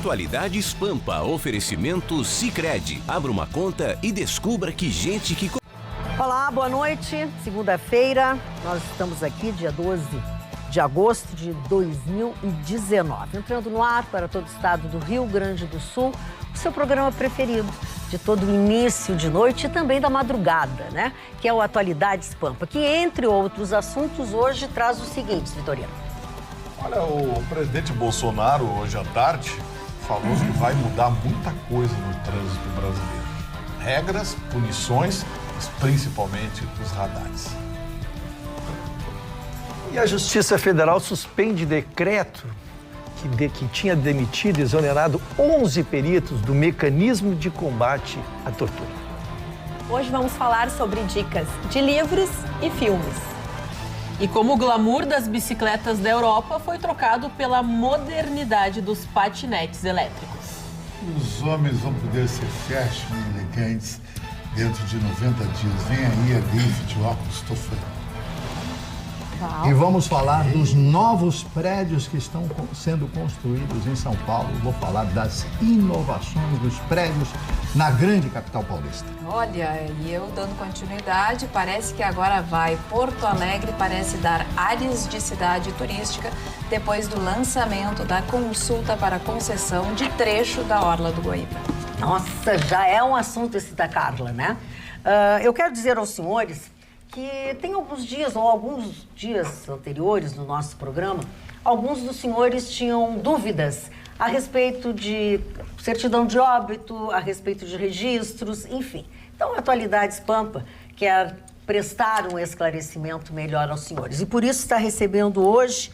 Atualidades Pampa, oferecimento Sicredi. Abra uma conta e descubra que gente que... Olá, boa noite. Segunda-feira, nós estamos aqui, dia 12 de agosto de 2019. Entrando no ar para todo o estado do Rio Grande do Sul, o seu programa preferido de todo o início de noite e também da madrugada, né? Que é o Atualidades Pampa, que, entre outros assuntos, hoje traz os seguintes, Vitorino. Olha, o presidente Bolsonaro, hoje à tarde, falou que vai mudar muita coisa no trânsito brasileiro. Regras, punições, mas principalmente os radares. E a Justiça Federal suspende decreto que tinha demitido e exonerado 11 peritos do mecanismo de combate à tortura. Hoje vamos falar sobre dicas de livros e filmes. E como o glamour das bicicletas da Europa foi trocado pela modernidade dos patinetes elétricos. Os homens vão poder ser fashion e elegantes dentro de 90 dias. Vem aí a grife de óculos Tofani. E vamos falar dos novos prédios que estão sendo construídos em São Paulo. Vou falar das inovações dos prédios na grande capital paulista. Olha, e eu dando continuidade, parece que agora vai. Porto Alegre parece dar ares de cidade turística depois do lançamento da consulta para concessão de trecho da Orla do Guaíba. Nossa, já é um assunto esse da Carla, né? Eu quero dizer aos senhores que tem alguns dias anteriores no nosso programa, alguns dos senhores tinham dúvidas a respeito de certidão de óbito, a respeito de registros, enfim. Então, a Atualidades Pampa quer prestar um esclarecimento melhor aos senhores. E por isso está recebendo hoje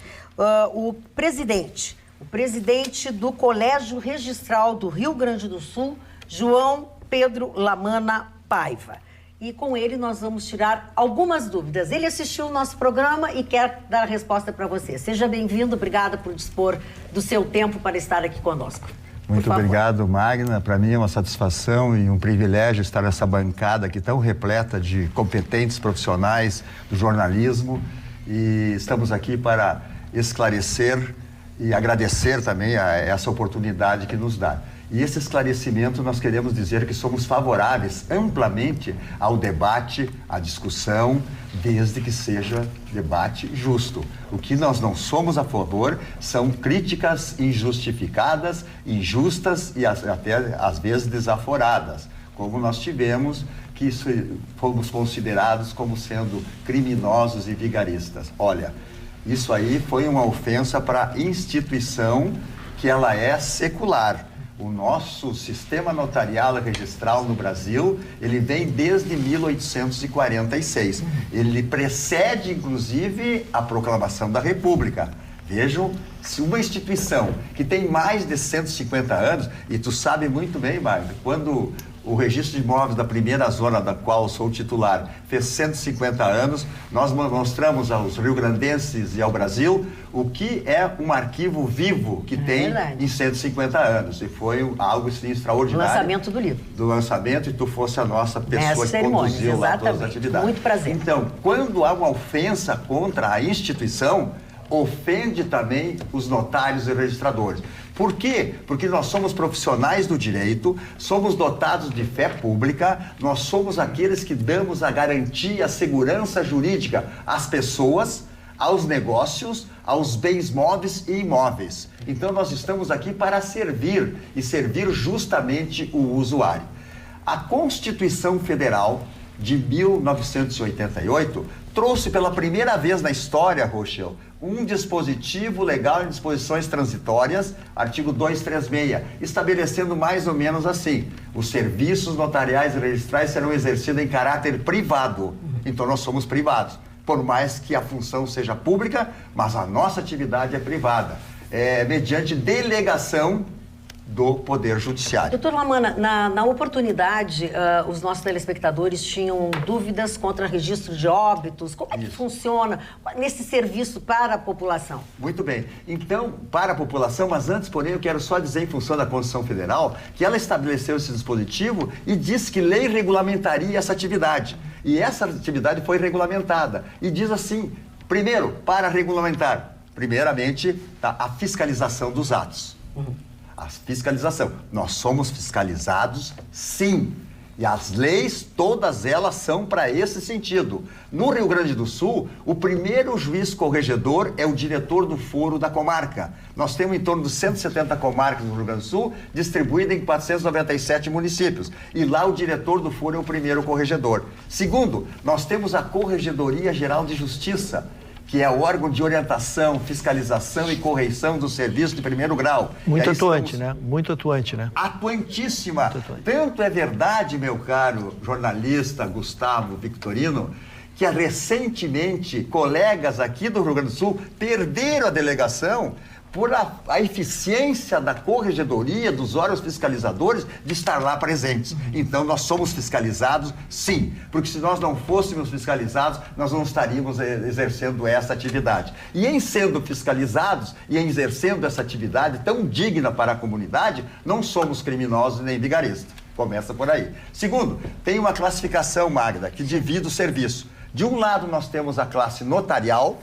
o presidente do Colégio Registral do Rio Grande do Sul, João Pedro Lamana Paiva. E com ele nós vamos tirar algumas dúvidas. Ele assistiu o nosso programa e quer dar a resposta para você. Seja bem-vindo, obrigada por dispor do seu tempo para estar aqui conosco. Muito obrigado, Magna. Para mim é uma satisfação e um privilégio estar nessa bancada aqui tão repleta de competentes profissionais do jornalismo. E estamos aqui para esclarecer e agradecer também a essa oportunidade que nos dá. E esse esclarecimento nós queremos dizer que somos favoráveis amplamente ao debate, à discussão, desde que seja debate justo. O que nós não somos a favor são críticas injustificadas, injustas e até às vezes desaforadas, como nós tivemos, que fomos considerados como sendo criminosos e vigaristas. Olha, isso aí foi uma ofensa para a instituição que ela é secular. O nosso sistema notarial e registral no Brasil, ele vem desde 1846. Ele precede, inclusive, a proclamação da República. Vejam, se uma instituição que tem mais de 150 anos, e tu sabe muito bem, Magno, quando o registro de imóveis da primeira zona da qual eu sou titular fez 150 anos, nós mostramos aos rio-grandenses e ao Brasil o que é um arquivo vivo que tem em 150 anos. E foi algo assim, extraordinário. Do lançamento do livro. Do lançamento, e tu fosse a nossa pessoa que conduziu lá todas as atividades. Muito prazer. Então, quando há uma ofensa contra a instituição, ofende também os notários e registradores. Por quê? Porque nós somos profissionais do direito, somos dotados de fé pública, nós somos aqueles que damos a garantia, a segurança jurídica às pessoas, aos negócios, aos bens móveis e imóveis. Então nós estamos aqui para servir e servir justamente o usuário. A Constituição Federal de 1988 trouxe pela primeira vez na história, Rochelle, um dispositivo legal em disposições transitórias, artigo 236, estabelecendo mais ou menos assim: os serviços notariais e registrais serão exercidos em caráter privado. Então nós somos privados, por mais que a função seja pública, mas a nossa atividade é privada, mediante delegação do Poder Judiciário. Doutor Lamana, na oportunidade, os nossos telespectadores tinham dúvidas contra registro de óbitos. Como é que funciona nesse serviço para a população? Muito bem. Então, para a população, mas antes, porém, eu quero só dizer, em função da Constituição Federal, que ela estabeleceu esse dispositivo e disse que lei regulamentaria essa atividade. E essa atividade foi regulamentada. E diz assim, primeiro, para regulamentar, primeiramente, a fiscalização dos atos. a fiscalização. Nós somos fiscalizados, sim. E as leis, todas elas são para esse sentido. No Rio Grande do Sul, o primeiro juiz corregedor é o diretor do foro da comarca. Nós temos em torno de 170 comarcas no Rio Grande do Sul, distribuídas em 497 municípios. E lá o diretor do foro é o primeiro corregedor. Segundo, nós temos a Corregedoria Geral de Justiça, que é o órgão de orientação, fiscalização e correição do serviço de primeiro grau. Muito atuante, né? Muito atuante, né? Atuantíssima. Muito atuante. Tanto é verdade, meu caro jornalista Gustavo Victorino, que recentemente colegas aqui do Rio Grande do Sul perderam a delegação por a eficiência da corregedoria, dos órgãos fiscalizadores, de estar lá presentes. Então, nós somos fiscalizados, sim, porque se nós não fôssemos fiscalizados, nós não estaríamos exercendo essa atividade. E em sendo fiscalizados e em exercendo essa atividade tão digna para a comunidade, não somos criminosos nem vigaristas. Começa por aí. Segundo, tem uma classificação, Magda, que divide o serviço. De um lado, nós temos a classe notarial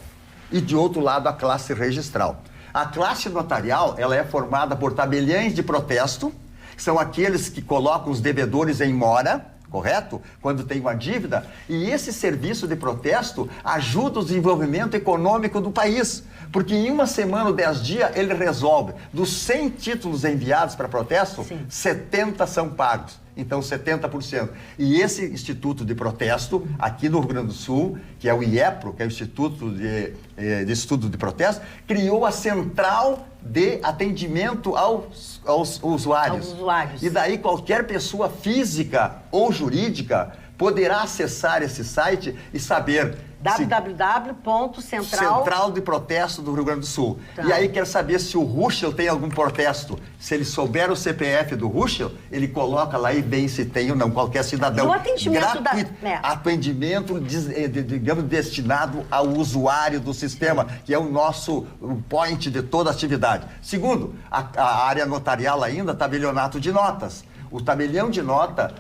e, de outro lado, a classe registral. A classe notarial, ela é formada por tabeliães de protesto, que são aqueles que colocam os devedores em mora, correto? Quando tem uma dívida. E esse serviço de protesto ajuda o desenvolvimento econômico do país. Porque em uma semana ou 10 dias, ele resolve. Dos 100 títulos enviados para protesto, 70 são pagos. Então, 70%. E esse Instituto de Protesto, aqui no Rio Grande do Sul, que é o IEPRO, que é o Instituto de Estudo de Protesto, criou a Central de Atendimento aos Usuários. E daí qualquer pessoa física ou jurídica poderá acessar esse site e saber... Central de Protesto do Rio Grande do Sul. Tá. E aí quer saber se o Ruschel tem algum protesto. Se ele souber o CPF do Ruschel, ele coloca lá e vê se tem ou não. Qualquer cidadão. E o atendimento gratuito. Atendimento, digamos, destinado ao usuário do sistema, que é o nosso point de toda a atividade. Segundo, a área notarial ainda, tabelionato de notas. O tabelião de nota,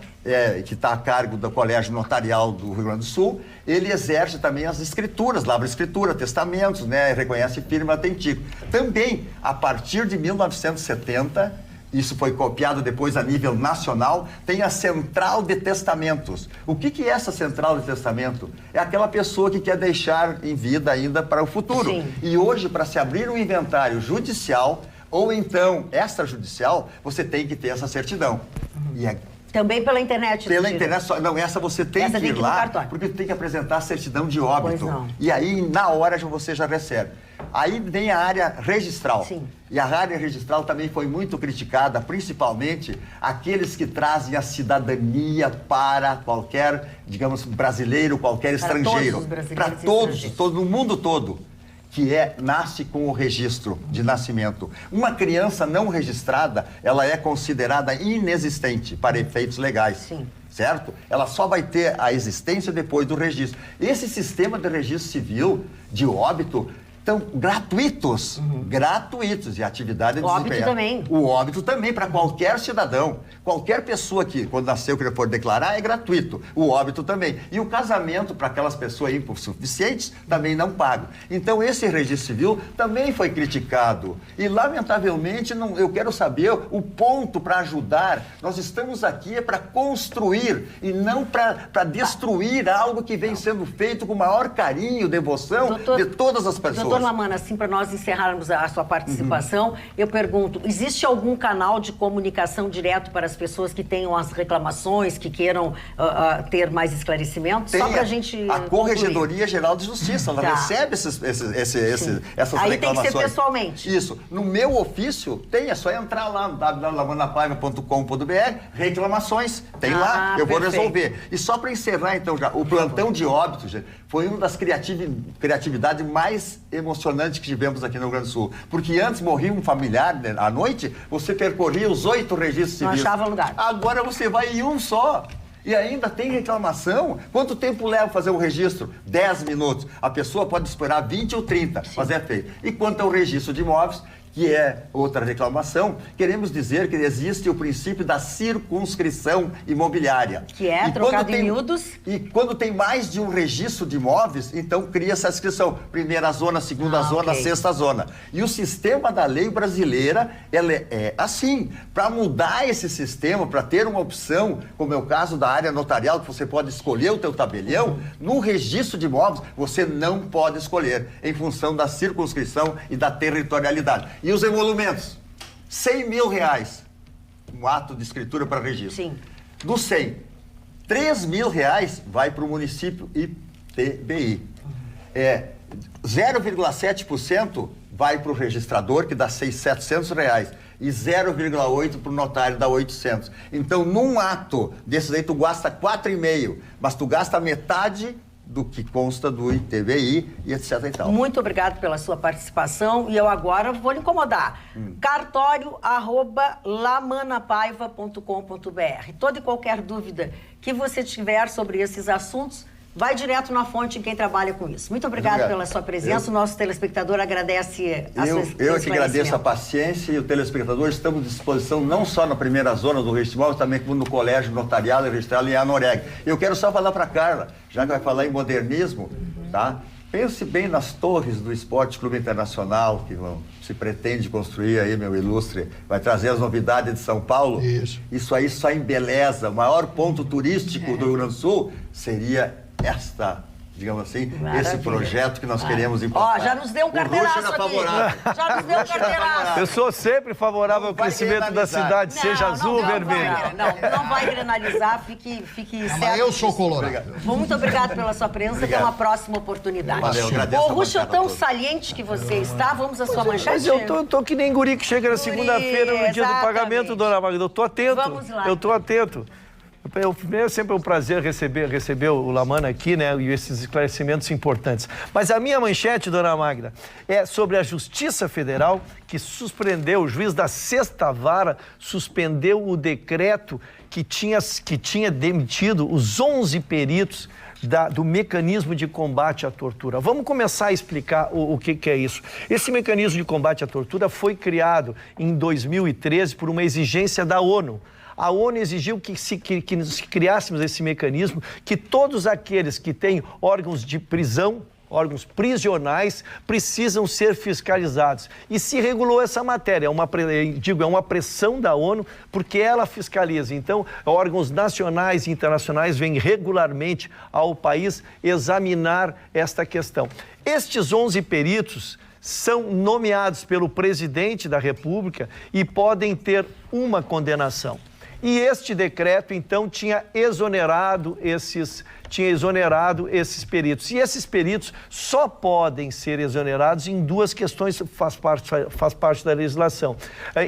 que está a cargo do Colégio Notarial do Rio Grande do Sul, ele exerce também as escrituras, lavra escritura, testamentos, né, reconhece firma, tem título. Também, a partir de 1970, isso foi copiado depois a nível nacional, tem a Central de Testamentos. O que é essa Central de Testamento? É aquela pessoa que quer deixar em vida ainda para o futuro. Sim. E hoje, para se abrir um inventário judicial, ou então extrajudicial, você tem que ter essa certidão. E também pela internet? Pela internet, não, essa você tem que ir lá, porque tem que apresentar a certidão de óbito. E aí, na hora, você já recebe. Aí vem a área registral. Sim. E a área registral também foi muito criticada, principalmente aqueles que trazem a cidadania para qualquer, digamos, brasileiro, qualquer estrangeiro. Para todos, no mundo todo. Que nasce com o registro de nascimento. Uma criança não registrada, ela é considerada inexistente para efeitos legais. Sim. Certo? Ela só vai ter a existência depois do registro. Esse sistema de registro civil de óbito estão gratuitos. Gratuitos. E a atividade é óbito também. O óbito também, para qualquer cidadão. Qualquer pessoa que, quando nasceu, que for declarar, é gratuito. O óbito também. E o casamento, para aquelas pessoas insuficientes, também não paga. Então, esse registro civil também foi criticado. E, lamentavelmente, eu quero saber o ponto para ajudar. Nós estamos aqui para construir e não para destruir algo que vem sendo feito com o maior carinho, devoção de todas as pessoas. Doutor Lamana, assim, para nós encerrarmos a sua participação, eu pergunto, existe algum canal de comunicação direto para as pessoas que tenham as reclamações, que queiram ter mais esclarecimentos? Tem só para a gente a Corregedoria Geral de Justiça, ela recebe essas Aí reclamações. Tem que ser pessoalmente. Isso. No meu ofício, é só entrar lá no www.lamanapaiva.com.br, reclamações, tem lá, eu vou resolver. E só para encerrar, então, já, o plantão de óbitos, gente, foi uma das criatividades mais emocionantes que tivemos aqui no Rio Grande do Sul. Porque antes morria um familiar, né, à noite, você percorria os 8 registros civis. Não achava lugar. Agora você vai em um só. E ainda tem reclamação. Quanto tempo leva fazer o registro? 10 minutos. A pessoa pode esperar 20 ou 30, mas é feito. E quanto ao registro de imóveis, que é outra reclamação, queremos dizer que existe o princípio da circunscrição imobiliária. Que é, trocado em miúdos? E quando tem mais de um registro de imóveis, então cria essa inscrição. Primeira zona, segunda zona, sexta zona. E o sistema da lei brasileira, ela é assim. Para mudar esse sistema, para ter uma opção, como é o caso da área notarial, que você pode escolher o teu tabelião, no registro de imóveis, você não pode escolher, em função da circunscrição e da territorialidade. E os emolumentos? R$100 mil, um ato de escritura para registro. Sim. Do 100, R$3 mil vai para o município ITBI. 0,7% vai para o registrador, que dá R$700, e 0,8% para o notário, dá R$800. Então, num ato desses aí, tu gasta 4,5%, mas tu gasta metade do que consta do ITBI e etc e tal. Muito obrigado pela sua participação e eu agora vou lhe incomodar. cartório@lamanapaiva.com.br. Toda e qualquer dúvida que você tiver sobre esses assuntos, vai direto na fonte em quem trabalha com isso. Muito obrigado pela sua presença. O nosso telespectador agradece a sua Eu que agradeço a paciência e o telespectador. Estamos à disposição não só na primeira zona do registro imóvel, também como no colégio notariado e registrado em Anoreg. Eu quero só falar para a Carla, já que vai falar em modernismo, tá? Pense bem nas torres do Esporte Clube Internacional, que se pretende construir aí, meu ilustre, vai trazer as novidades de São Paulo. Isso aí só embeleza. O maior ponto turístico do Rio Grande do Sul seria digamos assim, esse projeto que nós queremos implantar. Já nos deu um carteiraço aqui. Já nos deu um carteiraço. Eu sou sempre favorável ao crescimento da cidade, seja azul ou vermelho. Não vai granalizar, fique certo. Mas eu sou colorado. Muito obrigado pela sua presença, até uma próxima oportunidade. Valeu, agradeço. Ô, Ruxo, tão saliente que você está, vamos à sua manchete? Mas eu tô que nem guri que chega na segunda-feira, no dia do pagamento, dona Magda. Eu tô atento. Vamos lá. Eu tô atento. É sempre um prazer receber o Lamana aqui, né? E esses esclarecimentos importantes. Mas a minha manchete, dona Magda, é sobre a Justiça Federal, que suspendeu, o juiz da Sexta Vara suspendeu o decreto que tinha demitido os 11 peritos do mecanismo de combate à tortura. Vamos começar a explicar o que é isso. Esse mecanismo de combate à tortura foi criado em 2013 por uma exigência da ONU. A ONU exigiu que criássemos esse mecanismo, que todos aqueles que têm órgãos de prisão, órgãos prisionais, precisam ser fiscalizados. E se regulou essa matéria, é uma pressão da ONU, porque ela fiscaliza. Então, órgãos nacionais e internacionais vêm regularmente ao país examinar esta questão. Estes 11 peritos são nomeados pelo presidente da República e podem ter uma condenação. E este decreto, então, tinha exonerado esses peritos. E esses peritos só podem ser exonerados em duas questões, faz parte da legislação,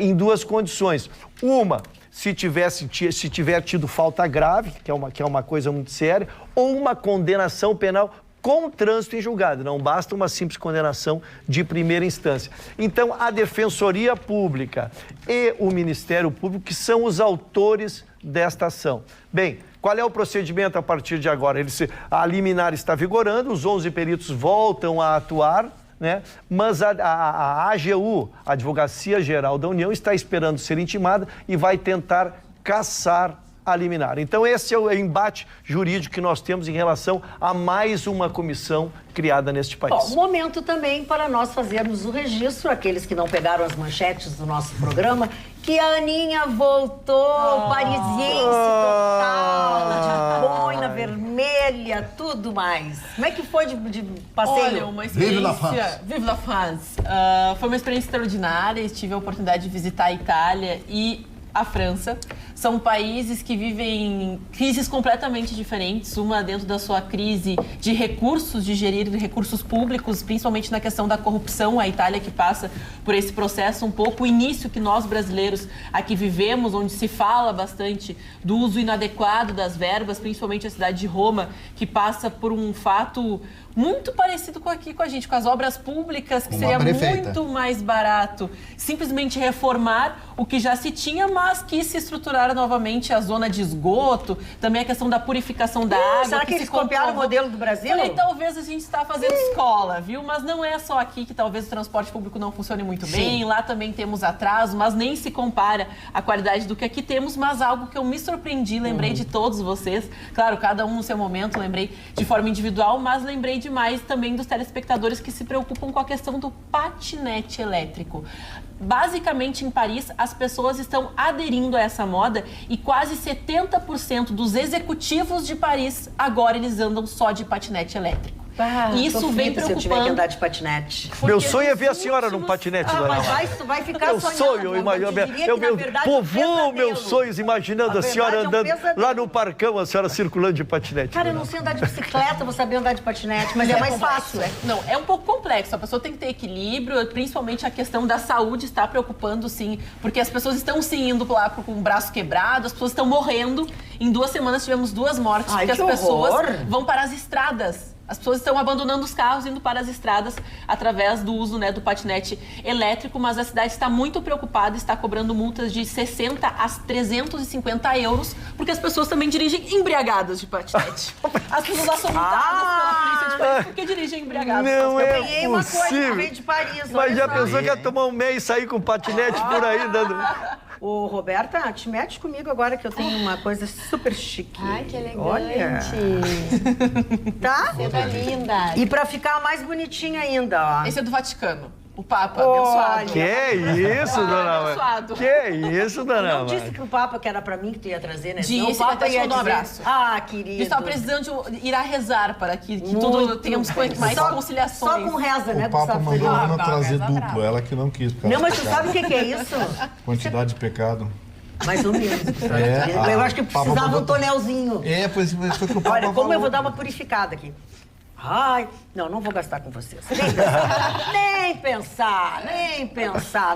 em duas condições. Uma, se tiver tido falta grave, que é uma coisa muito séria, ou uma condenação penal com trânsito em julgado, não basta uma simples condenação de primeira instância. Então, a Defensoria Pública e o Ministério Público que são os autores desta ação. Bem, qual é o procedimento a partir de agora? A liminar está vigorando, os 11 peritos voltam a atuar, né? Mas a AGU, a Advocacia Geral da União, está esperando ser intimada e vai tentar cassar a liminar. Então, esse é o embate jurídico que nós temos em relação a mais uma comissão criada neste país. Bom, momento também para nós fazermos o registro, aqueles que não pegaram as manchetes do nosso programa, que a Aninha voltou, parisiense total, de boina vermelha, tudo mais. Como é que foi de passeio? Olha, uma experiência... Vive la France! Foi uma experiência extraordinária, tive a oportunidade de visitar a Itália e a França. São países que vivem crises completamente diferentes, uma dentro da sua crise de recursos, de gerir recursos públicos, principalmente na questão da corrupção. A Itália que passa por esse processo um pouco, o início que nós brasileiros aqui vivemos, onde se fala bastante do uso inadequado das verbas, principalmente a cidade de Roma, que passa por um fato muito parecido com aqui com a gente, com as obras públicas, que seria muito mais barato simplesmente reformar o que já se tinha, mas quis se estruturar novamente a zona de esgoto, também a questão da purificação da água. Será que eles copiaram o modelo do Brasil? Falei, talvez a gente está fazendo escola, viu? Mas não é só aqui que talvez o transporte público não funcione muito bem, lá também temos atraso, mas nem se compara a qualidade do que aqui temos, mas algo que eu me surpreendi, lembrei de todos vocês, claro, cada um no seu momento, lembrei de forma individual, mas lembrei demais também dos telespectadores que se preocupam com a questão do patinete elétrico. Basicamente, em Paris, as pessoas estão aderindo a essa moda e quase 70% dos executivos de Paris agora eles andam só de patinete elétrico. Isso vem preocupando. Se eu tiver que andar de patinete. Meu sonho é ver a senhora num patinete, dona Mas Márcia. tu vai ficar Meu sonhando. sonho, eu povoo meus sonhos imaginando a senhora andando lá no parcão, a senhora circulando de patinete. Cara, eu não sei andar de bicicleta, vou saber andar de patinete, mas é mais fácil. Não, é um pouco complexo. A pessoa tem que ter equilíbrio, principalmente a questão da saúde está preocupando, sim, porque as pessoas estão sim indo lá com o braço quebrado, as pessoas estão morrendo. Em 2 semanas tivemos 2 mortes, porque as pessoas vão para as estradas. As pessoas estão abandonando os carros, indo para as estradas através do uso, né, do patinete elétrico, mas a cidade está muito preocupada, está cobrando multas de 60 a 350 euros, porque as pessoas também dirigem embriagadas de patinete. As pessoas lá são multadas pela polícia de Paris porque dirigem embriagadas. Não é Eu ganhei uma coisa que veio de Paris. Mas já pensou que ia tomar um mês e sair com patinete por aí, dando... Ô, Roberta, te mete comigo agora que eu tenho uma coisa super chique. Ai, que elegante. Olha. Tá? Você tá linda. E pra ficar mais bonitinha ainda, ó. Esse é do Vaticano. O Papa, abençoado. Que isso, dona abençoado. Que isso, dona Não disse que o Papa que era pra mim que tu ia trazer, né? Disse, o Papa ia dizer... um abraço. Ah, querido. Estava precisando de ir a rezar para que tudo tenhamos mais conciliações. Só com reza, né? O Papa mandou a Ana trazer duplo, brava. ela que não quis. Não, mas tu sabe o que é isso? Quantidade de pecado. Mais ou menos. Eu acho que precisava um tonelzinho. Pois foi que o Papa Olha, como falou. eu vou dar uma purificada aqui. Ai, não vou gastar com vocês. Nem pensar.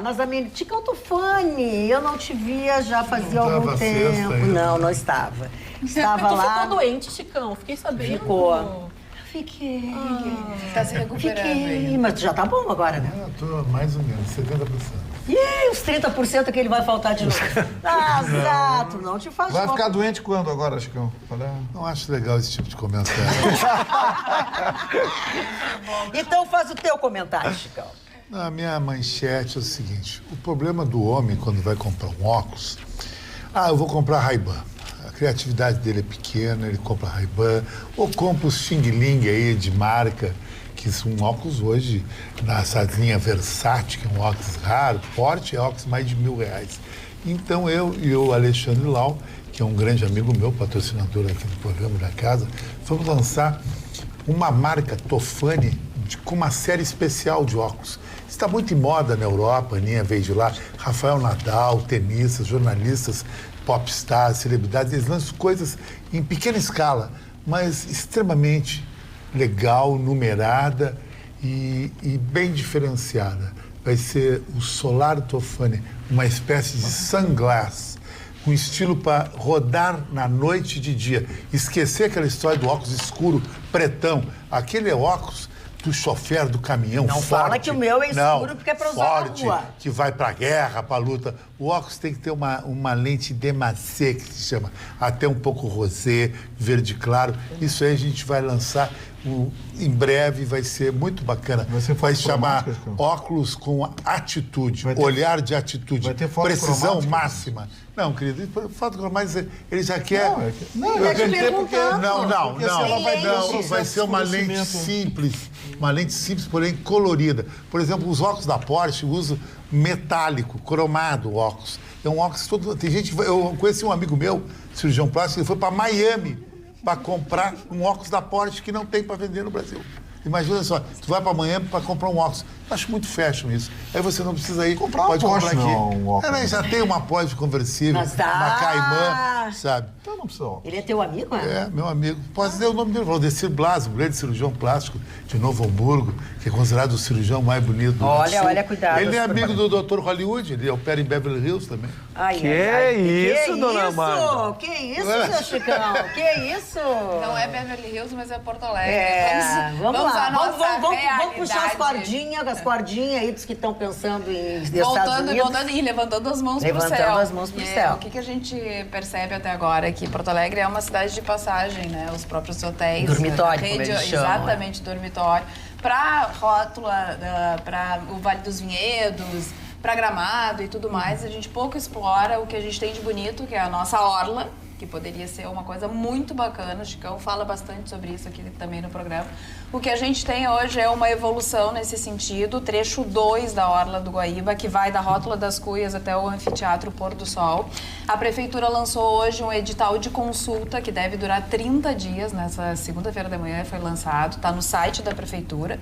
Nas amigas, Tica Altofani, eu não te via já fazia algum tempo. Não estava. Estava tu lá. ficou doente, Chicão, fiquei sabendo. Ficou. Fiquei. Tá se recuperando aí. Mas já tá bom agora, né? Eu tô mais ou menos, 70%. E os 30% que ele vai faltar de novo. Exato, não te faz Vai mal. ficar doente quando agora, Chicão? Não acho legal esse tipo de comentário. Então faz o teu comentário, Chicão. A minha manchete é o seguinte: o problema do homem quando vai comprar um óculos, eu vou comprar Ray-Ban. A criatividade dele é pequena, ele compra Ray-Ban, ou compra os Xing Ling aí de marca, que são óculos hoje, nessa linha Versátil, que é um óculos raro, Forte é óculos mais de R$1.000. Então eu e o Alexandre Lau, que é um grande amigo meu, patrocinador aqui do programa da casa, fomos lançar uma marca Tofani com uma série especial de óculos. Está muito em moda na Europa, Aninha veio de lá, Rafael Nadal, tenistas, jornalistas, popstars, celebridades, eles lançam coisas em pequena escala, mas extremamente legal, numerada e bem diferenciada. Vai ser o Solar Tofani, uma espécie de sunglass, um estilo para rodar na noite e de dia. Esquecer aquela história do óculos escuro, pretão. Aquele é óculos do chofer do caminhão Não forte. fala que o meu é escuro porque é para usar forte, na rua. que vai para a guerra, para a luta. O óculos tem que ter uma lente demassé, que se chama, até um pouco rosé, verde claro. Isso aí a gente vai lançar em breve, vai ser muito bacana. Vai chamar óculos com atitude, olhar de atitude, vai ter foto precisão cromática? máxima. Não, querido, foto cromática, ele já quer... eu perguntei porque... Não, vai ser uma lente simples. Uma lente simples, porém colorida. Por exemplo, os óculos da Porsche usam metálico, cromado o óculos. É um óculos todo... Tem gente... Eu conheci um amigo meu, cirurgião plástico, ele foi para Miami para comprar um óculos da Porsche que não tem para vender no Brasil. Imagina só, tu vai para Miami para comprar um óculos. Acho muito fashion isso. Aí você não precisa ir, Comprar pode uma comprar Porsche, aqui. não, Né, já tem uma Porsche conversível, Mas dá. uma Caimã, sabe? Então não precisa. Ele é teu amigo, É, meu amigo. Posso dizer o nome dele, Valdecir Blas, um grande cirurgião plástico de Novo Hamburgo, que é considerado o cirurgião mais bonito do Olha, Sul. olha, cuidado. Ele é amigo do Dr. Hollywood, ele opera em Beverly Hills também. Ai, Que ai, ai. isso, que dona isso? Magda? Que isso, seu Chicão? Que isso? Não é Beverly Hills, mas é Porto Alegre. Vamos lá, à nossa vamos puxar as realidade. cordinhas aí dos que estão pensando em Estados Voltando Unidos. e levantando as mãos pro céu. Levantando as mãos pro céu. O que a gente percebe até agora é que Porto Alegre é uma cidade de passagem, né? Os próprios hotéis. Dormitório, rede, como eles chamam, exatamente, dormitório. Para rótula, para o Vale dos Vinhedos, para Gramado e tudo mais, a gente pouco explora o que a gente tem de bonito, que é a nossa orla, que poderia ser uma coisa muito bacana. O Chicão fala bastante sobre isso aqui também no programa. O que a gente tem hoje é uma evolução nesse sentido, trecho 2 da Orla do Guaíba, que vai da Rótula das Cuias até o Anfiteatro Pôr do Sol. A Prefeitura lançou hoje um edital de consulta que deve durar 30 dias, nessa segunda-feira da manhã foi lançado, está no site da Prefeitura,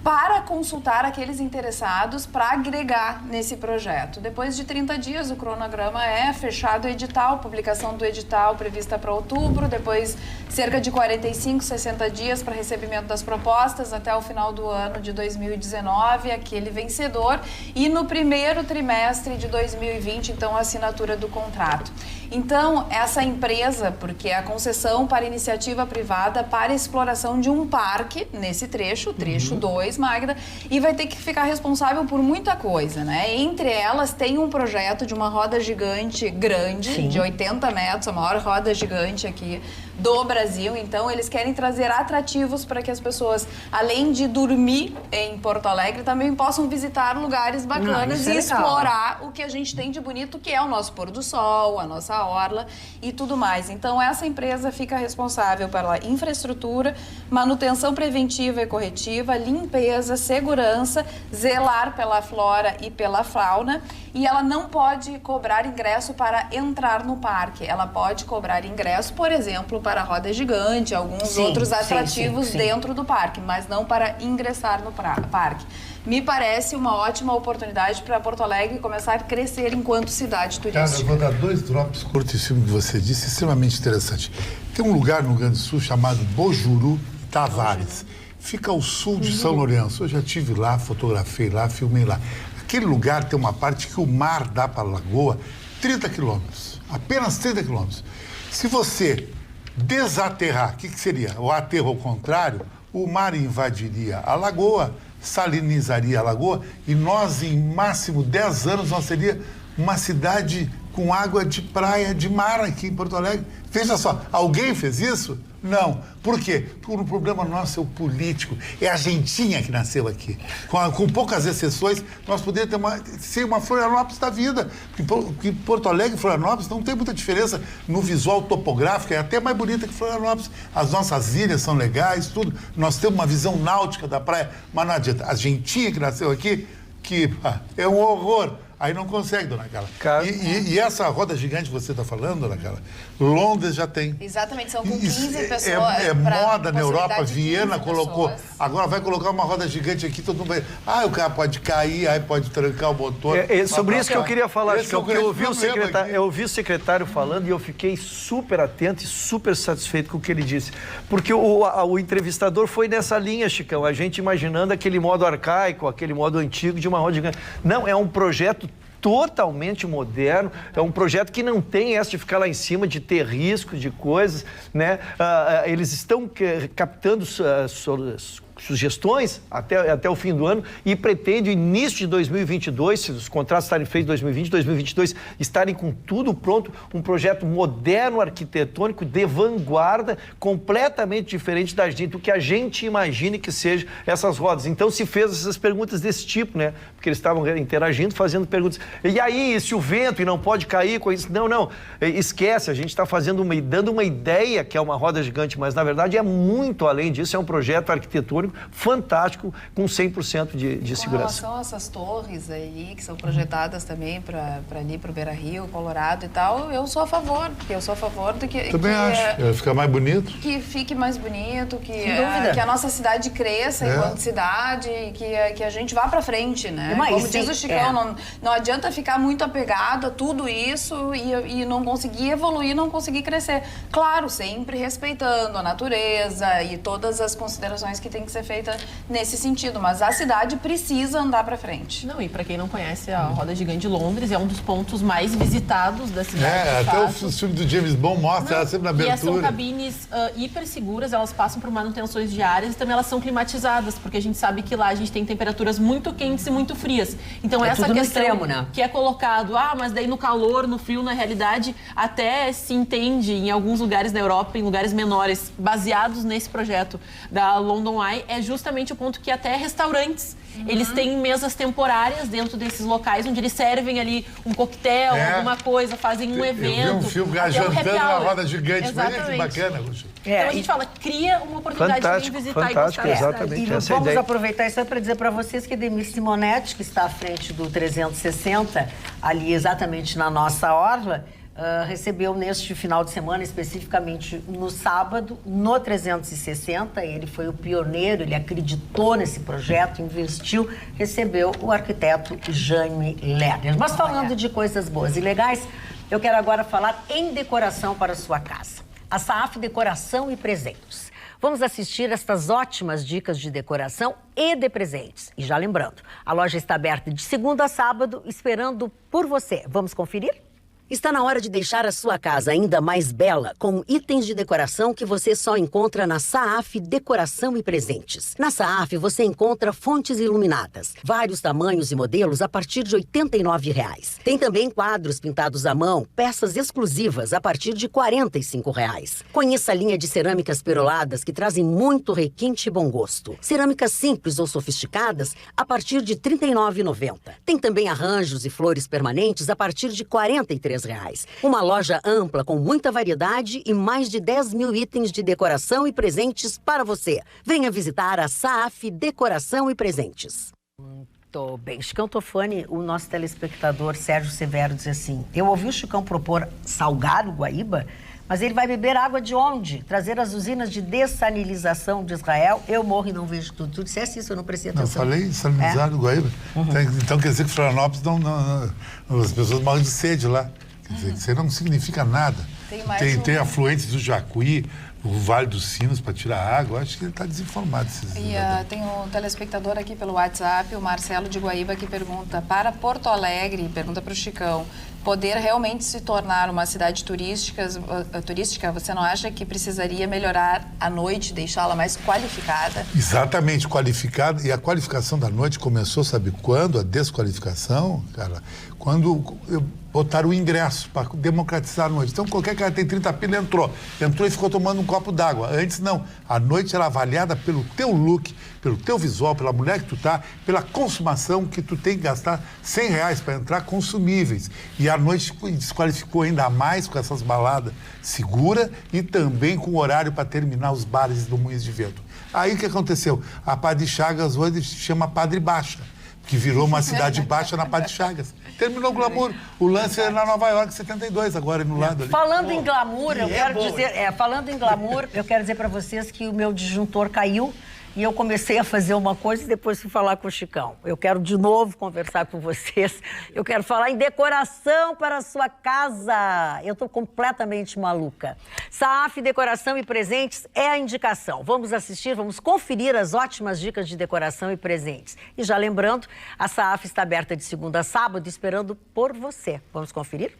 para consultar aqueles interessados para agregar nesse projeto. Depois de 30 dias, o cronograma é fechado o edital, publicação do edital prevista para outubro, depois cerca de 45, 60 dias para recebimento das propostas até o final do ano de 2019, aquele vencedor, e no primeiro trimestre de 2020, então, a assinatura do contrato. Então, essa empresa, porque é a concessão para iniciativa privada para exploração de um parque nesse trecho, trecho 2, Magda, e vai ter que ficar responsável por muita coisa, né? Entre elas, tem um projeto de uma roda gigante grande, de 80 metros, a maior roda gigante aqui do Brasil. Então, eles querem trazer atrativos para que as pessoas, além de dormir em Porto Alegre, também possam visitar lugares bacanas e explorar o que a gente tem de bonito, que é o nosso pôr do sol, a nossa orla e tudo mais. Então, essa empresa fica responsável pela infraestrutura, manutenção preventiva e corretiva, limpeza, segurança, zelar pela flora e pela fauna, e ela não pode cobrar ingresso para entrar no parque. Ela pode cobrar ingresso, por exemplo, para a roda gigante, alguns outros atrativos dentro do parque, mas não para ingressar no parque. Me parece uma ótima oportunidade para Porto Alegre começar a crescer enquanto cidade turística. Cara, eu vou dar 2 drops curtíssimos que você disse, extremamente interessante. Tem um lugar no Rio Grande do Sul chamado Bojuru Tavares. Fica ao sul de São Lourenço. Eu já estive lá, fotografei lá, filmei lá. Aquele lugar tem uma parte que o mar dá para a lagoa 30 quilômetros. Apenas 30 quilômetros. Se você desaterrar, o que seria? O aterro ao contrário, o mar invadiria a lagoa, salinizaria a lagoa e nós, em máximo 10 anos, nós seria uma cidade com água de praia, de mar aqui em Porto Alegre. Veja só, alguém fez isso? Não. Por quê? Porque o problema nosso é o político. É a gentinha que nasceu aqui. Com poucas exceções, nós poderíamos ser uma Florianópolis da vida. Porque Porto Alegre e Florianópolis não tem muita diferença no visual topográfico. É até mais bonita que Florianópolis. As nossas ilhas são legais, tudo. Nós temos uma visão náutica da praia. Mas não adianta. A gentinha que nasceu aqui, que é um horror. Aí não consegue, dona Carla. E essa roda gigante que você está falando, dona Carla, Londres já tem. Exatamente, são com 15 pessoas. É moda na Europa, Viena colocou. Agora vai colocar uma roda gigante aqui, todo mundo vai. O cara pode cair, aí pode trancar o motor. Sobre isso que eu queria falar, que eu ouvi o secretário falando e eu fiquei super atento e super satisfeito com o que ele disse. Porque o entrevistador foi nessa linha, Chicão, a gente imaginando aquele modo arcaico, aquele modo antigo de uma roda gigante. Não, é um projeto totalmente moderno, é um projeto que não tem essa de ficar lá em cima, de ter risco de coisas, né? Eles estão captando sugestões até o fim do ano e pretende, início de 2022, se os contratos estarem feitos em 2020, 2022, estarem com tudo pronto, um projeto moderno, arquitetônico, de vanguarda, completamente diferente do que a gente imagine que seja essas rodas. Então se fez essas perguntas desse tipo, né? Porque eles estavam interagindo, fazendo perguntas. E aí, se o vento e não pode cair com isso? Não, esquece, a gente está dando uma ideia que é uma roda gigante, mas na verdade é muito além disso, é um projeto arquitetônico arquitetônico fantástico, com 100% de segurança. Com relação a essas torres aí, que são projetadas também para ali, para o Beira-Rio, Colorado e tal, eu sou a favor, porque eu sou a favor do que... Também acho. Vai ficar mais bonito. Que fique mais bonito, que a nossa cidade cresça enquanto cidade, que a gente vá para frente, né? Como diz o Chicão, não adianta ficar muito apegado a tudo isso e não conseguir evoluir, não conseguir crescer. Claro, sempre respeitando a natureza e todas as considerações que tem que ser feitas nesse sentido, mas a cidade precisa andar para frente. Não, e para quem não conhece, a Roda Gigante de Londres é um dos pontos mais visitados da cidade. Até o filme do James Bond mostra ela sempre na abertura. E são cabines hiper seguras, elas passam por manutenções diárias e também elas são climatizadas, porque a gente sabe que lá a gente tem temperaturas muito quentes e muito frias. Então essa tudo no questão extremo, né? Que é colocado, mas daí no calor, no frio, na realidade, até se entende em alguns lugares da Europa, em lugares menores, baseados nesse projeto da London Eye, é justamente o ponto que até restaurantes, eles têm mesas temporárias dentro desses locais, onde eles servem ali um coquetel, alguma coisa, fazem um evento. Eu vi um filme jantando na Roda Gigante, mas que bacana. Então a gente fala, cria uma oportunidade de vir visitar e gostar. Exatamente. E vamos aproveitar isso para dizer para vocês que Edmir Simonetti, que está à frente do 360, ali exatamente na nossa orla, recebeu neste final de semana, especificamente no sábado, no 360, ele foi o pioneiro, ele acreditou nesse projeto, investiu, recebeu o arquiteto Jaime Lerner. Mas falando de coisas boas e legais, eu quero agora falar em decoração para a sua casa. A Saaf Decoração e Presentes. Vamos assistir estas ótimas dicas de decoração e de presentes. E já lembrando, a loja está aberta de segunda a sábado, esperando por você. Vamos conferir? Está na hora de deixar a sua casa ainda mais bela com itens de decoração que você só encontra na Saaf Decoração e Presentes. Na Saaf você encontra fontes iluminadas, vários tamanhos e modelos a partir de R$ 89,00. Tem também quadros pintados à mão, peças exclusivas a partir de R$ 45,00. Conheça a linha de cerâmicas peroladas que trazem muito requinte e bom gosto. Cerâmicas simples ou sofisticadas a partir de R$ 39,90. Tem também arranjos e flores permanentes a partir de R$ 43,00. Uma loja ampla com muita variedade e mais de 10 mil itens de decoração e presentes para você. Venha visitar a Saaf Decoração e Presentes. Muito bem. Chicão Tofani, o nosso telespectador Sérgio Severo diz assim, eu ouvi o Chicão propor salgar o Guaíba, mas ele vai beber água de onde? Trazer as usinas de dessalinização de Israel? Eu morro e não vejo tudo. Tu disseste isso, eu não prestei atenção. Não, falei salinizar o Guaíba. Então quer dizer que Florianópolis as pessoas morrem de sede lá. Quer dizer, isso aí não significa nada. Tem afluentes do Jacuí, o Vale dos Sinos para tirar água. Acho que ele está desinformado. Tem um telespectador aqui pelo WhatsApp, o Marcelo de Guaíba, que pergunta para Porto Alegre, pergunta para o Chicão, poder realmente se tornar uma cidade turística, você não acha que precisaria melhorar a noite, deixá-la mais qualificada? Exatamente, qualificada. E a qualificação da noite começou, sabe quando? A desqualificação, cara, quando botaram o ingresso para democratizar a noite. Então, qualquer cara tem 30 pila, entrou e ficou tomando um copo d'água. Antes, não. A noite era avaliada pelo teu look, pelo teu visual, pela mulher que tu tá, pela consumação que tu tem que gastar R$100 para entrar consumíveis. E a noite desqualificou ainda mais com essas baladas segura e também com horário para terminar os bares do Moinhos de Vento. Aí o que aconteceu? A Padre Chagas hoje se chama Padre Baixa, que virou uma cidade baixa na Padre Chagas. Terminou o glamour. O lance é na Nova York, 72, agora no lado ali. Falando em glamour, eu quero dizer para vocês que o meu disjuntor caiu e eu comecei a fazer uma coisa e depois fui falar com o Chicão. Eu quero de novo conversar com vocês. Eu quero falar em decoração para a sua casa. Eu estou completamente maluca. Saaf Decoração e Presentes é a indicação. Vamos assistir, vamos conferir as ótimas dicas de decoração e presentes. E já lembrando, a Saaf está aberta de segunda a sábado, esperando por você. Vamos conferir?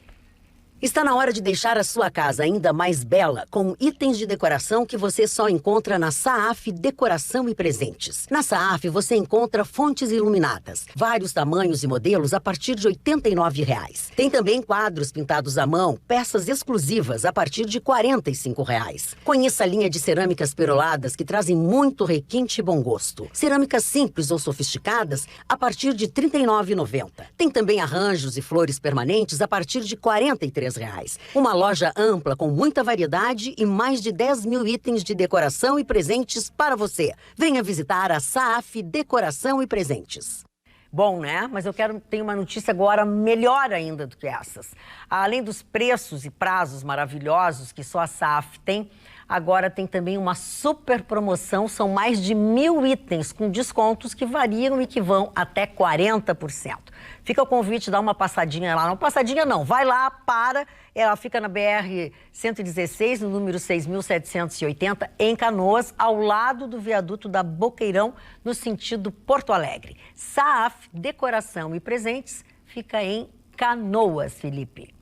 Está na hora de deixar a sua casa ainda mais bela com itens de decoração que você só encontra na Saaf Decoração e Presentes. Na Saaf você encontra fontes iluminadas, vários tamanhos e modelos a partir de R$ 89,00. Tem também quadros pintados à mão, peças exclusivas a partir de R$ 45,00. Conheça a linha de cerâmicas peroladas que trazem muito requinte e bom gosto. Cerâmicas simples ou sofisticadas a partir de R$ 39,90. Tem também arranjos e flores permanentes a partir de R$ 43,00. R$200. Uma loja ampla com muita variedade e mais de 10 mil itens de decoração e presentes para você. Venha visitar a Saaf Decoração e Presentes. Bom, né? Mas tenho uma notícia agora melhor ainda do que essas. Além dos preços e prazos maravilhosos que só a Saaf tem, agora tem também uma super promoção. São mais de 1.000 itens com descontos que variam e que vão até 40%. Fica o convite, dá uma passadinha lá. Não, passadinha não, vai lá, para. Ela fica na BR-116, no número 6.780, em Canoas, ao lado do viaduto da Boqueirão, no sentido Porto Alegre. Saaf Decoração e Presentes fica em Canoas, Felipe.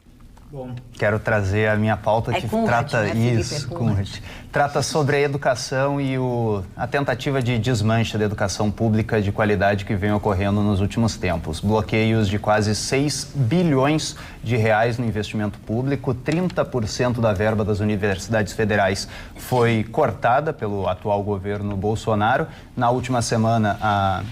Bom, quero trazer a minha pauta que trata trata sobre a educação e a tentativa de desmanche da educação pública de qualidade que vem ocorrendo nos últimos tempos. Bloqueios de quase 6 bilhões de reais no investimento público, 30% da verba das universidades federais foi cortada pelo atual governo Bolsonaro. Na última semana,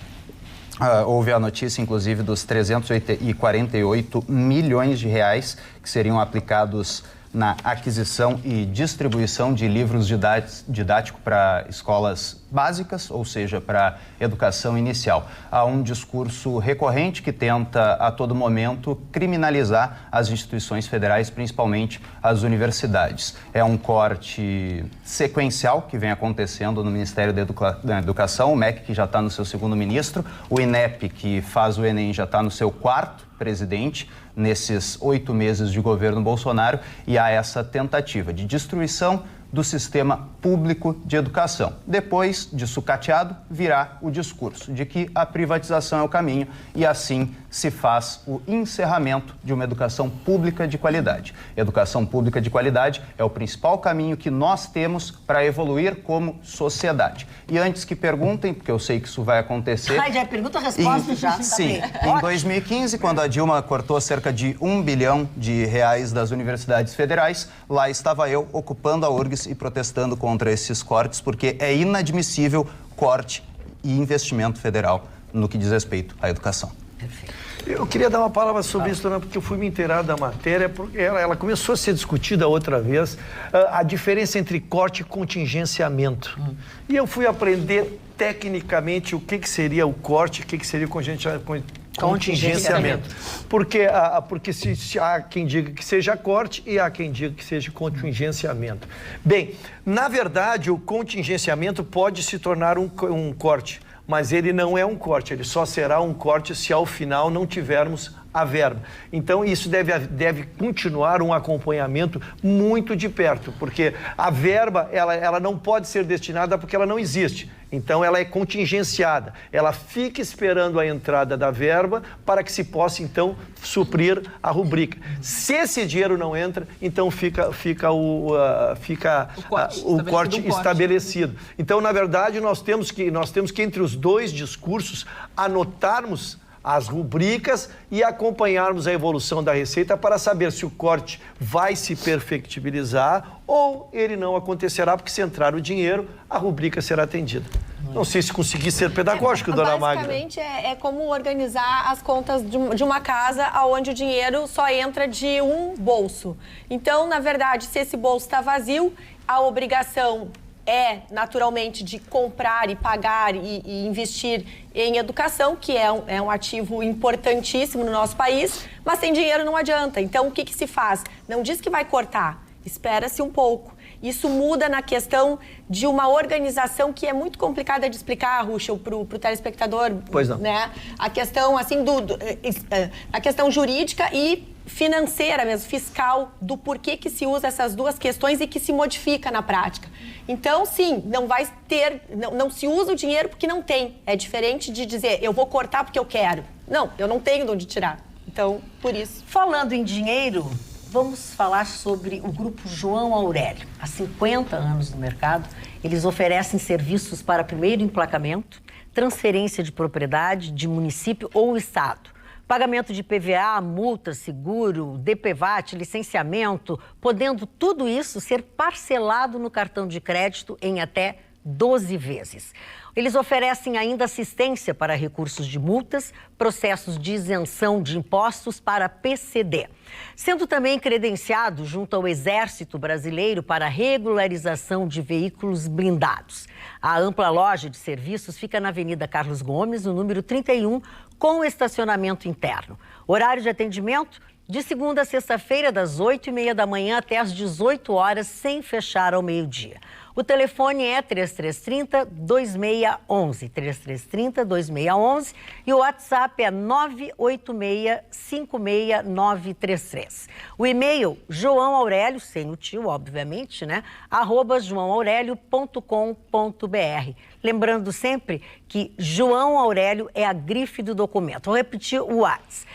houve a notícia, inclusive, dos 348 milhões de reais que seriam aplicados na aquisição e distribuição de livros didáticos para escolas básicas, ou seja, para educação inicial. Há um discurso recorrente que tenta, a todo momento, criminalizar as instituições federais, principalmente as universidades. É um corte sequencial que vem acontecendo no Ministério da Educação, o MEC, que já está no seu segundo ministro, o INEP, que faz o Enem, já está no seu quarto presidente nesses 8 meses de governo Bolsonaro, e há essa tentativa de destruição do sistema público de educação. Depois de sucateado, virá o discurso de que a privatização é o caminho e assim se faz o encerramento de uma educação pública de qualidade. Educação pública de qualidade é o principal caminho que nós temos para evoluir como sociedade. E antes que perguntem, porque eu sei que isso vai acontecer... Já pergunta a resposta já. Sim, tá em 2015, quando a Dilma cortou cerca de R$1 bilhão das universidades federais, lá estava eu ocupando a URGS e protestando contra esses cortes, porque é inadmissível corte e investimento federal no que diz respeito à educação. Perfeito. Eu queria dar uma palavra sobre isso, porque eu fui me inteirar da matéria, porque ela começou a ser discutida outra vez, a diferença entre corte e contingenciamento. E eu fui aprender tecnicamente o que seria o corte, o que seria o contingenciamento. Porque se há quem diga que seja corte e há quem diga que seja contingenciamento. Bem, na verdade, o contingenciamento pode se tornar um corte, mas ele não é um corte, ele só será um corte se ao final não tivermos a verba. Então, isso deve continuar um acompanhamento muito de perto, porque a verba, ela não pode ser destinada porque ela não existe. Então, ela é contingenciada. Ela fica esperando a entrada da verba para que se possa, então, suprir a rubrica. Se esse dinheiro não entra, então fica o corte estabelecido. Então, na verdade, nós temos que, entre os dois discursos, anotarmos as rubricas e acompanharmos a evolução da receita para saber se o corte vai se perfectibilizar ou ele não acontecerá, porque se entrar o dinheiro, a rubrica será atendida. Não sei se consegui ser pedagógico, dona Magda. Basicamente, é como organizar as contas de uma casa onde o dinheiro só entra de um bolso. Então, na verdade, se esse bolso está vazio, a obrigação é, naturalmente, de comprar e pagar e investir em educação, que é um ativo importantíssimo no nosso país, mas sem dinheiro não adianta. Então, o que se faz? Não diz que vai cortar, espera-se um pouco. Isso muda na questão de uma organização que é muito complicada de explicar, Ruschel, para o telespectador. Pois não. Né? A questão, assim, a questão jurídica e financeira mesmo, fiscal, do porquê que se usa essas duas questões e que se modifica na prática. Então, sim, não se usa o dinheiro porque não tem. É diferente de dizer, eu vou cortar porque eu quero. Não, eu não tenho de onde tirar. Então, por isso. Falando em dinheiro, vamos falar sobre o Grupo João Aurélio. Há 50 anos no mercado, eles oferecem serviços para primeiro emplacamento, transferência de propriedade de município ou estado, pagamento de PVA, multa, seguro, DPVAT, licenciamento, podendo tudo isso ser parcelado no cartão de crédito em até 12 vezes. Eles oferecem ainda assistência para recursos de multas, processos de isenção de impostos para PCD, sendo também credenciado junto ao Exército Brasileiro para regularização de veículos blindados. A ampla loja de serviços fica na Avenida Carlos Gomes, no número 31, com estacionamento interno. Horário de atendimento de segunda a sexta-feira, das 8h30 da manhã até as 18 horas, sem fechar ao meio-dia. O telefone é 3330-2611, 3330-2611, e o WhatsApp é 986-56933. O e-mail, João Aurélio, sem o tio, obviamente, né? @joaoaurelio.com.br. Lembrando sempre que João Aurélio é a grife do documento. Vou repetir o WhatsApp,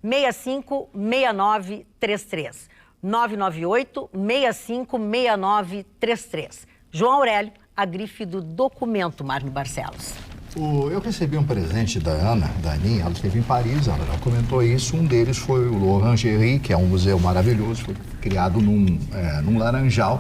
998-656933. 998-656933. João Aurélio, a grife do documento, Marne Barcelos. Eu recebi um presente da Aninha, ela esteve em Paris, ela já comentou isso. Um deles foi o L'Orangerie, que é um museu maravilhoso, foi criado num laranjal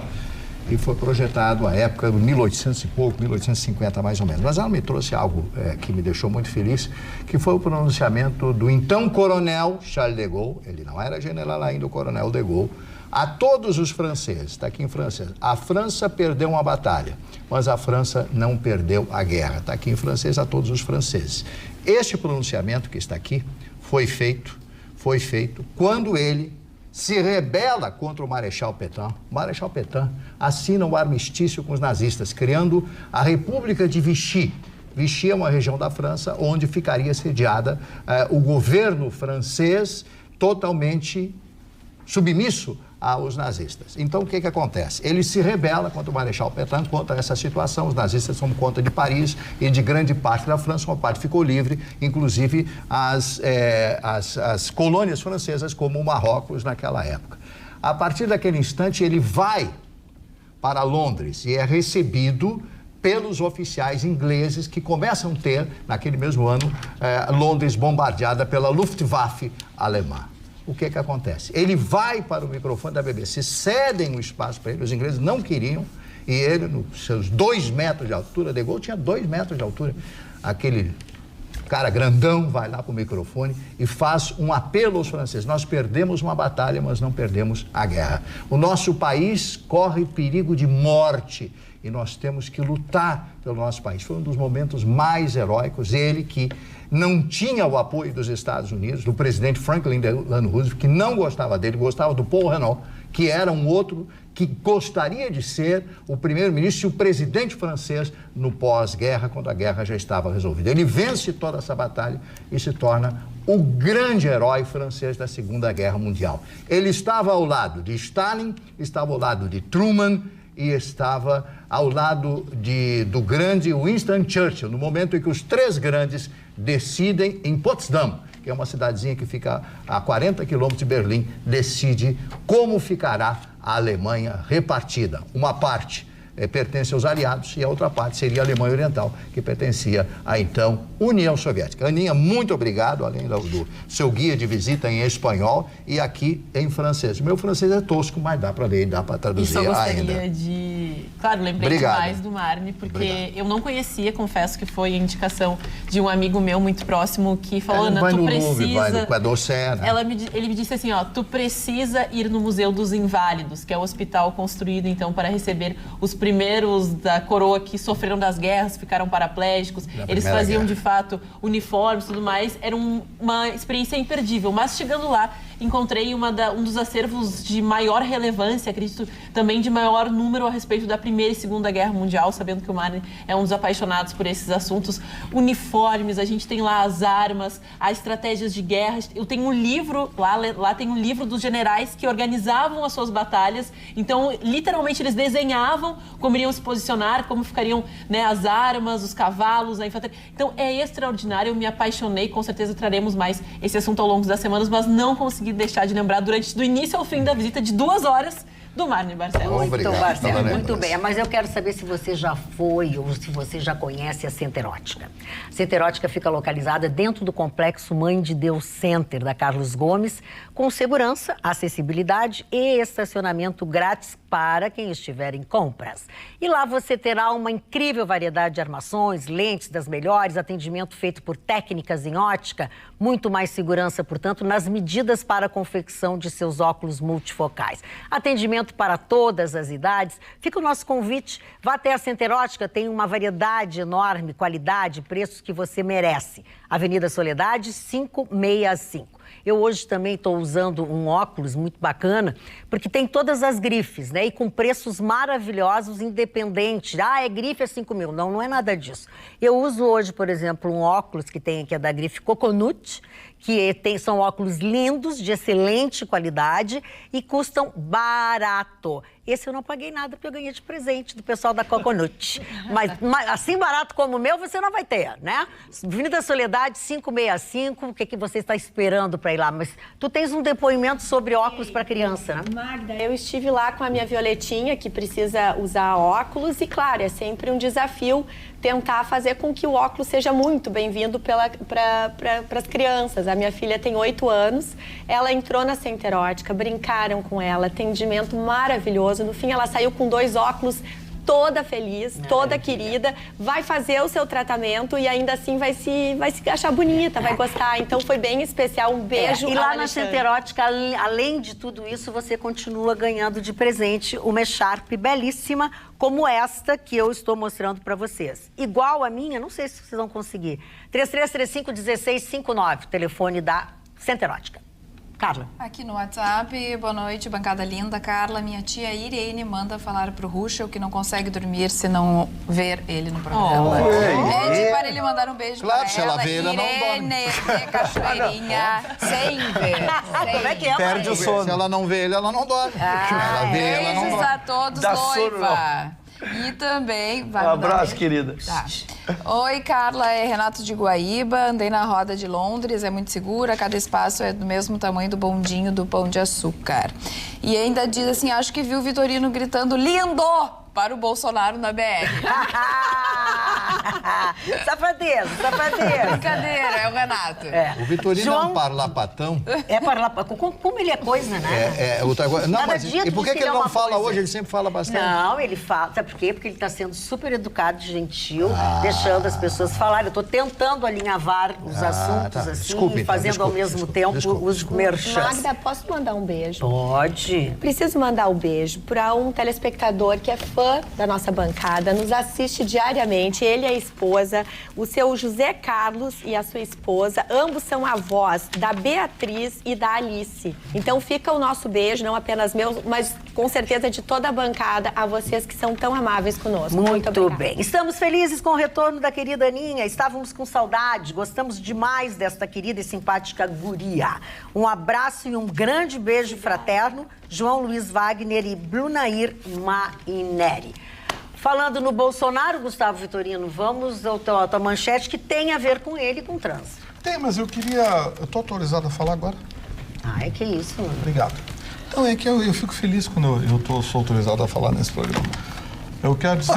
e foi projetado à época de 1800 e pouco, 1850 mais ou menos. Mas ela me trouxe algo que me deixou muito feliz, que foi o pronunciamento do então coronel Charles de Gaulle, ele não era general ainda, o coronel de Gaulle, a todos os franceses, está aqui em francês: a França perdeu uma batalha, mas a França não perdeu a guerra. Está aqui em francês: a todos os franceses. Este pronunciamento que está aqui foi feito quando ele se rebela contra o Marechal Pétain. O Marechal Pétain assina o armistício com os nazistas, criando a República de Vichy. Vichy é uma região da França onde ficaria sediada o governo francês, totalmente submisso aos nazistas. Então, o que acontece? Ele se rebela contra o Marechal Pétain, contra essa situação. Os nazistas tomam conta de Paris e de grande parte da França. Uma parte ficou livre, inclusive as colônias francesas, como o Marrocos naquela época. A partir daquele instante, ele vai para Londres e é recebido pelos oficiais ingleses, que começam a ter, naquele mesmo ano, Londres bombardeada pela Luftwaffe alemã. O que acontece? Ele vai para o microfone da BBC, cedem o espaço para ele, os ingleses não queriam, e ele, nos seus 2 metros de altura, de Gaulle tinha 2 metros de altura, aquele cara grandão vai lá para o microfone e faz um apelo aos franceses: nós perdemos uma batalha, mas não perdemos a guerra. O nosso país corre perigo de morte e nós temos que lutar pelo nosso país. Foi um dos momentos mais heróicos. Ele que não tinha o apoio dos Estados Unidos, do presidente Franklin Delano Roosevelt, que não gostava dele, gostava do Paul Renault, que era um outro que gostaria de ser o primeiro-ministro e o presidente francês no pós-guerra, quando a guerra já estava resolvida. Ele vence toda essa batalha e se torna o grande herói francês da Segunda Guerra Mundial. Ele estava ao lado de Stalin, estava ao lado de Truman e estava ao lado do grande Winston Churchill, no momento em que os 3 grandes decidem em Potsdam, que é uma cidadezinha que fica a 40 quilômetros de Berlim, decide como ficará a Alemanha repartida. Uma parte pertence aos aliados e a outra parte seria a Alemanha Oriental, que pertencia à então União Soviética. Aninha, muito obrigado, além do seu guia de visita em espanhol e aqui em francês. O meu francês é tosco, mas dá para ler, dá para traduzir ainda. E só gostaria de... Claro, lembrei demais do Marne, porque eu não conhecia, confesso que foi a indicação de um amigo meu muito próximo que falou: Ana, tu precisa... Vai no Quadocé, né? Ele me disse assim, ó, tu precisa ir no Museu dos Inválidos, que é o hospital construído, então, para receber os primeiros da coroa que sofreram das guerras, ficaram paraplégicos. Eles faziam, de fato, uniformes e tudo mais. Era uma experiência imperdível. Mas, chegando lá, encontrei um dos acervos de maior relevância, acredito, também de maior número a respeito da Primeira e Segunda Guerra Mundial, sabendo que o Marne é um dos apaixonados por esses assuntos. Uniformes, a gente tem lá as armas, as estratégias de guerra. Eu tenho um livro, lá tem um livro dos generais que organizavam as suas batalhas. Então, literalmente, eles desenhavam como iriam se posicionar, como ficariam, né, as armas, os cavalos, a infantaria. Então, é extraordinário, eu me apaixonei, com certeza traremos mais esse assunto ao longo das semanas, mas não consegui deixar de lembrar do início ao fim da visita, de 2 horas, do Marne Barcelos. Muito, Barcelos, muito bem. Mas eu quero saber se você já foi ou se você já conhece a Center Ótica. A Center Ótica fica localizada dentro do complexo Mãe de Deus Center da Carlos Gomes, com segurança, acessibilidade e estacionamento grátis para quem estiver em compras. E lá você terá uma incrível variedade de armações, lentes das melhores, atendimento feito por técnicas em ótica, muito mais segurança, portanto, nas medidas para a confecção de seus óculos multifocais. Atendimento para todas as idades. Fica o nosso convite. Vá até a Center Ótica, tem uma variedade enorme, qualidade, preços que você merece. Avenida Soledade, 565. Eu hoje também estou usando um óculos muito bacana, porque tem todas as grifes, né? E com preços maravilhosos, independente. Ah, é grife, é 5 mil. Não, não é nada disso. Eu uso hoje, por exemplo, um óculos que tem aqui, é da grife Coconut, que são óculos lindos, de excelente qualidade e custam barato. Esse eu não paguei nada, porque eu ganhei de presente do pessoal da Coconut. Mas assim barato como o meu, você não vai ter, né? Avenida Soledade, 565, o que você está esperando para ir lá? Mas tu tens um depoimento sobre óculos para criança, né? Magda, eu estive lá com a minha Violetinha, que precisa usar óculos, e claro, é sempre um desafio tentar fazer com que o óculos seja muito bem-vindo para as crianças. A minha filha tem 8 anos, ela entrou na Center Ótica, brincaram com ela, atendimento maravilhoso. No fim, ela saiu com 2 óculos, toda feliz, toda querida, vai fazer o seu tratamento e ainda assim vai se achar bonita, vai gostar. Então foi bem especial, um beijo. E lá na Center Ótica, além de tudo isso, você continua ganhando de presente uma echarpe belíssima, como esta que eu estou mostrando para vocês. Igual a minha, não sei se vocês vão conseguir. 3335-1659, telefone da Center Ótica. Carla. Aqui no WhatsApp, boa noite, bancada linda. Carla, minha tia Irene manda falar pro Ruschel que não consegue dormir se não ver ele no programa. Pede para ele mandar um beijo para ela. Se ela vê, ela não dorme. Irene, cachoeirinha, sem ver. Como é que é, Perde o sono. Se ela não vê ele, ela não dorme. Se ela vê, ela não beijos dorme. a todos, Dá noiva. sono, E também... Um abraço, querida. Tá. Oi, Carla, é Renato de Guaíba, andei na roda de Londres, é muito segura, cada espaço é do mesmo tamanho do bondinho do Pão de Açúcar. E ainda diz assim, acho que viu o Vitorino gritando lindo para o Bolsonaro na BR. Safadeza, safadeza. Brincadeira, é o Renato. O Vitorino é um parlapatão. É parlapatão. Como ele é coisa, né? Não, mas e por que ele não fala hoje? Ele sempre fala bastante. Não, ele fala. Sabe por quê? Porque ele está sendo super educado e gentil, deixando as pessoas falarem. Eu estou tentando alinhavar os assuntos assim, Desculpe, fazendo ao mesmo tempo os merchans. Magda, posso mandar um beijo? Pode. Preciso mandar um beijo para um telespectador que é fã da nossa bancada, nos assiste diariamente, ele e a esposa, o seu José Carlos e a sua esposa, ambos são avós da Beatriz e da Alice. Então fica o nosso beijo, não apenas meu, mas com certeza de toda a bancada, a vocês que são tão amáveis conosco. Muito bem. Estamos felizes com o retorno da querida Aninha, estávamos com saudade, gostamos demais desta querida e simpática guria. Um abraço e um grande beijo fraterno, João Luiz Wagner e Brunair Maineri. Falando no Bolsonaro, Gustavo Vitorino, vamos à tua manchete que tem a ver com ele e com o trânsito. Tem, mas eu tô autorizado a falar agora? É que isso. Obrigado. Então, é que eu fico feliz quando sou autorizado a falar nesse programa. Eu quero dizer,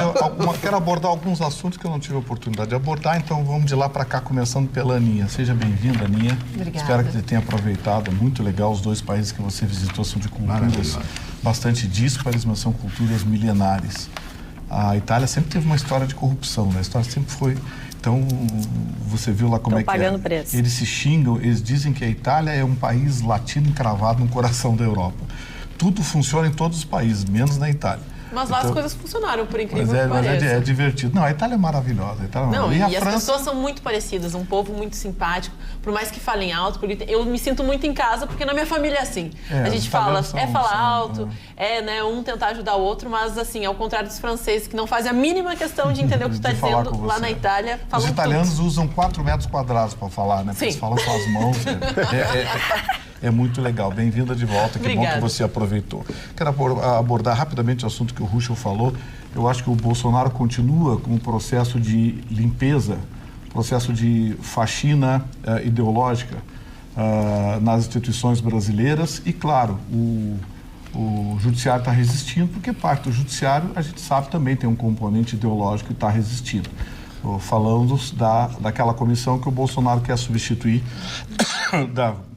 quero abordar alguns assuntos que eu não tive a oportunidade de abordar, então vamos de lá para cá, começando pela Aninha. Seja bem-vinda, Aninha. Obrigada. Espero que você tenha aproveitado, é muito legal. Os 2 países que você visitou são de culturas bastante díspares, mas são culturas milenares. A Itália sempre teve uma história de corrupção, né? A história sempre foi... Então, você viu lá como é que é. Preço. Eles se xingam, eles dizem que a Itália é um país latino encravado no coração da Europa. Tudo funciona em todos os países, menos na Itália. Mas lá as coisas funcionaram, por incrível que Mas pareça. é divertido. Não, a Itália é maravilhosa. E as pessoas são muito parecidas, um povo muito simpático. Por mais que falem alto, eu me sinto muito em casa, porque na minha família é assim. A gente fala, falar alto, né, um tentar ajudar o outro, mas assim, ao contrário dos franceses, que não fazem a mínima questão de entender o que tu está dizendo, lá na Itália, falam Os italianos usam 4 metros quadrados para falar, né? Porque eles falam com as mãos. É muito legal. Bem-vinda de volta. Que bom que você aproveitou. Quero abordar rapidamente o assunto que o Ruschel falou. Eu acho que o Bolsonaro continua com um processo de limpeza, processo de faxina ideológica nas instituições brasileiras e, claro, O judiciário está resistindo, porque parte do judiciário, a gente sabe, também tem um componente ideológico que está resistindo. Falando daquela comissão que o Bolsonaro quer substituir.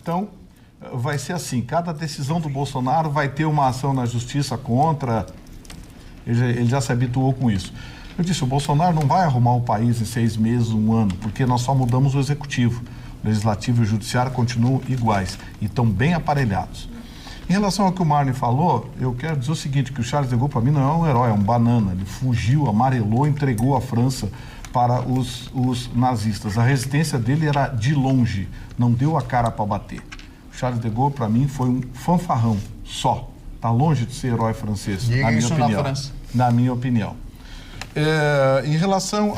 Então, vai ser assim, cada decisão do Bolsonaro vai ter uma ação na justiça contra, ele já se habituou com isso. Eu disse, o Bolsonaro não vai arrumar o país em 6 meses, 1 ano, porque nós só mudamos o executivo. O legislativo e o judiciário continuam iguais e estão bem aparelhados. Em relação ao que o Marne falou, eu quero dizer o seguinte, que o Charles de Gaulle, para mim, não é um herói, é um banana. Ele fugiu, amarelou, entregou a França para os nazistas. A resistência dele era de longe, não deu a cara para bater. O Charles de Gaulle, para mim, foi um fanfarrão só. Está longe de ser herói francês, Diga na minha isso opinião. na França. Na minha opinião. Em relação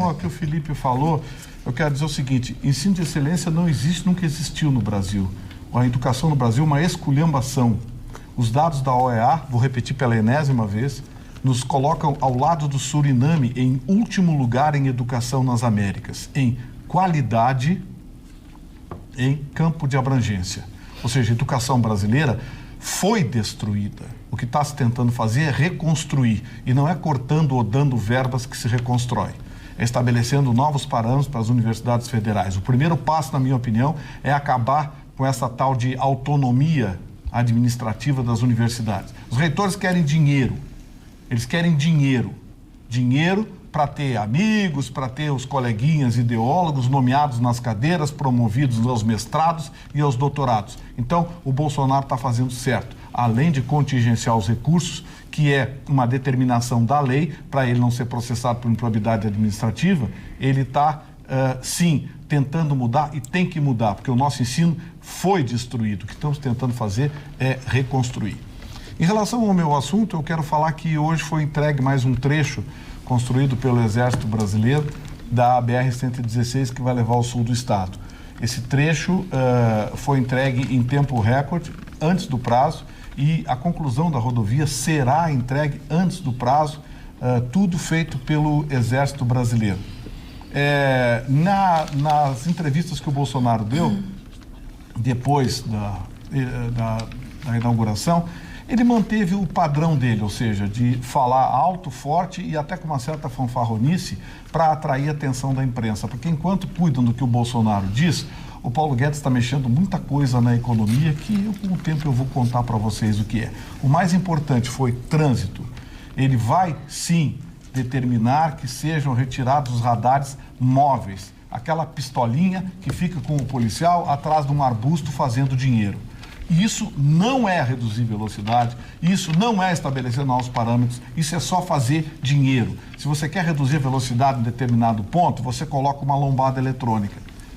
ao que o Felipe falou, eu quero dizer o seguinte, ensino de excelência não existe, nunca existiu no Brasil. A educação no Brasil é uma esculhambação. Os dados da OEA, vou repetir pela enésima vez, nos colocam ao lado do Suriname em último lugar em educação nas Américas, em qualidade, em campo de abrangência. Ou seja, a educação brasileira foi destruída. O que está se tentando fazer é reconstruir, e não é cortando ou dando verbas que se reconstrói. É estabelecendo novos parâmetros para as universidades federais. O primeiro passo, na minha opinião, é acabar com essa tal de autonomia administrativa das universidades. Os reitores querem dinheiro. Eles querem dinheiro. Dinheiro para ter amigos, para ter os coleguinhas ideólogos nomeados nas cadeiras, promovidos aos mestrados e aos doutorados. Então, o Bolsonaro está fazendo certo. Além de contingenciar os recursos, que é uma determinação da lei, para ele não ser processado por improbidade administrativa, ele está, sim, tentando mudar, e tem que mudar, porque o nosso ensino foi destruído. O que estamos tentando fazer é reconstruir. Em relação ao meu assunto, eu quero falar que hoje foi entregue mais um trecho construído pelo Exército Brasileiro da BR-116, que vai levar ao sul do estado. Esse trecho foi entregue em tempo recorde, antes do prazo, e a conclusão da rodovia será entregue antes do prazo, tudo feito pelo Exército Brasileiro. Nas entrevistas que o Bolsonaro deu, depois da inauguração, ele manteve o padrão dele, ou seja, de falar alto, forte e até com uma certa fanfarronice para atrair a atenção da imprensa. Porque enquanto cuidam do que o Bolsonaro diz, o Paulo Guedes está mexendo muita coisa na economia que com o tempo eu vou contar para vocês o que é. O mais importante foi trânsito. Ele vai, sim, determinar que sejam retirados os radares móveis. Aquela pistolinha que fica com o policial atrás de um arbusto fazendo dinheiro. E isso não é reduzir velocidade, isso não é estabelecer novos parâmetros, isso é só fazer dinheiro. Se você quer reduzir velocidade em determinado ponto, você coloca uma lombada eletrônica.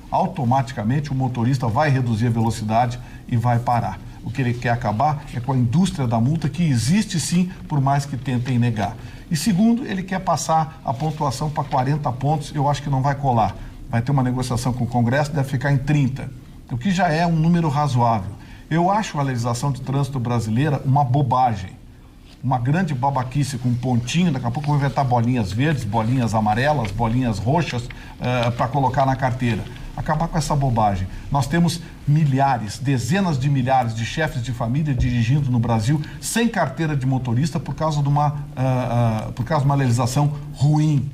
Automaticamente o motorista vai reduzir a velocidade e vai parar. O que ele quer acabar é com a indústria da multa, que existe sim, por mais que tentem negar. E segundo, ele quer passar a pontuação para 40 pontos, eu acho que não vai colar. Vai ter uma negociação com o Congresso, deve ficar em 30, o que já é um número razoável. Eu acho a legislação de trânsito brasileira uma bobagem, uma grande babaquice com um pontinho. Daqui a pouco vou inventar bolinhas verdes, bolinhas amarelas, bolinhas roxas para colocar na carteira. Acabar com essa bobagem. Nós temos milhares, dezenas de milhares de chefes de família dirigindo no Brasil sem carteira de motorista por causa de uma legislação ruim.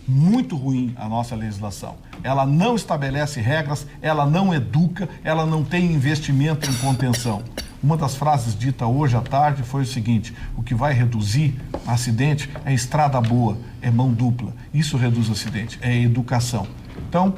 Muito ruim a nossa legislação. Ela não estabelece regras, ela não educa, ela não tem investimento em contenção. Uma das frases dita hoje à tarde foi o seguinte: o que vai reduzir acidente é estrada boa, é mão dupla. Isso reduz acidente, é educação. Então,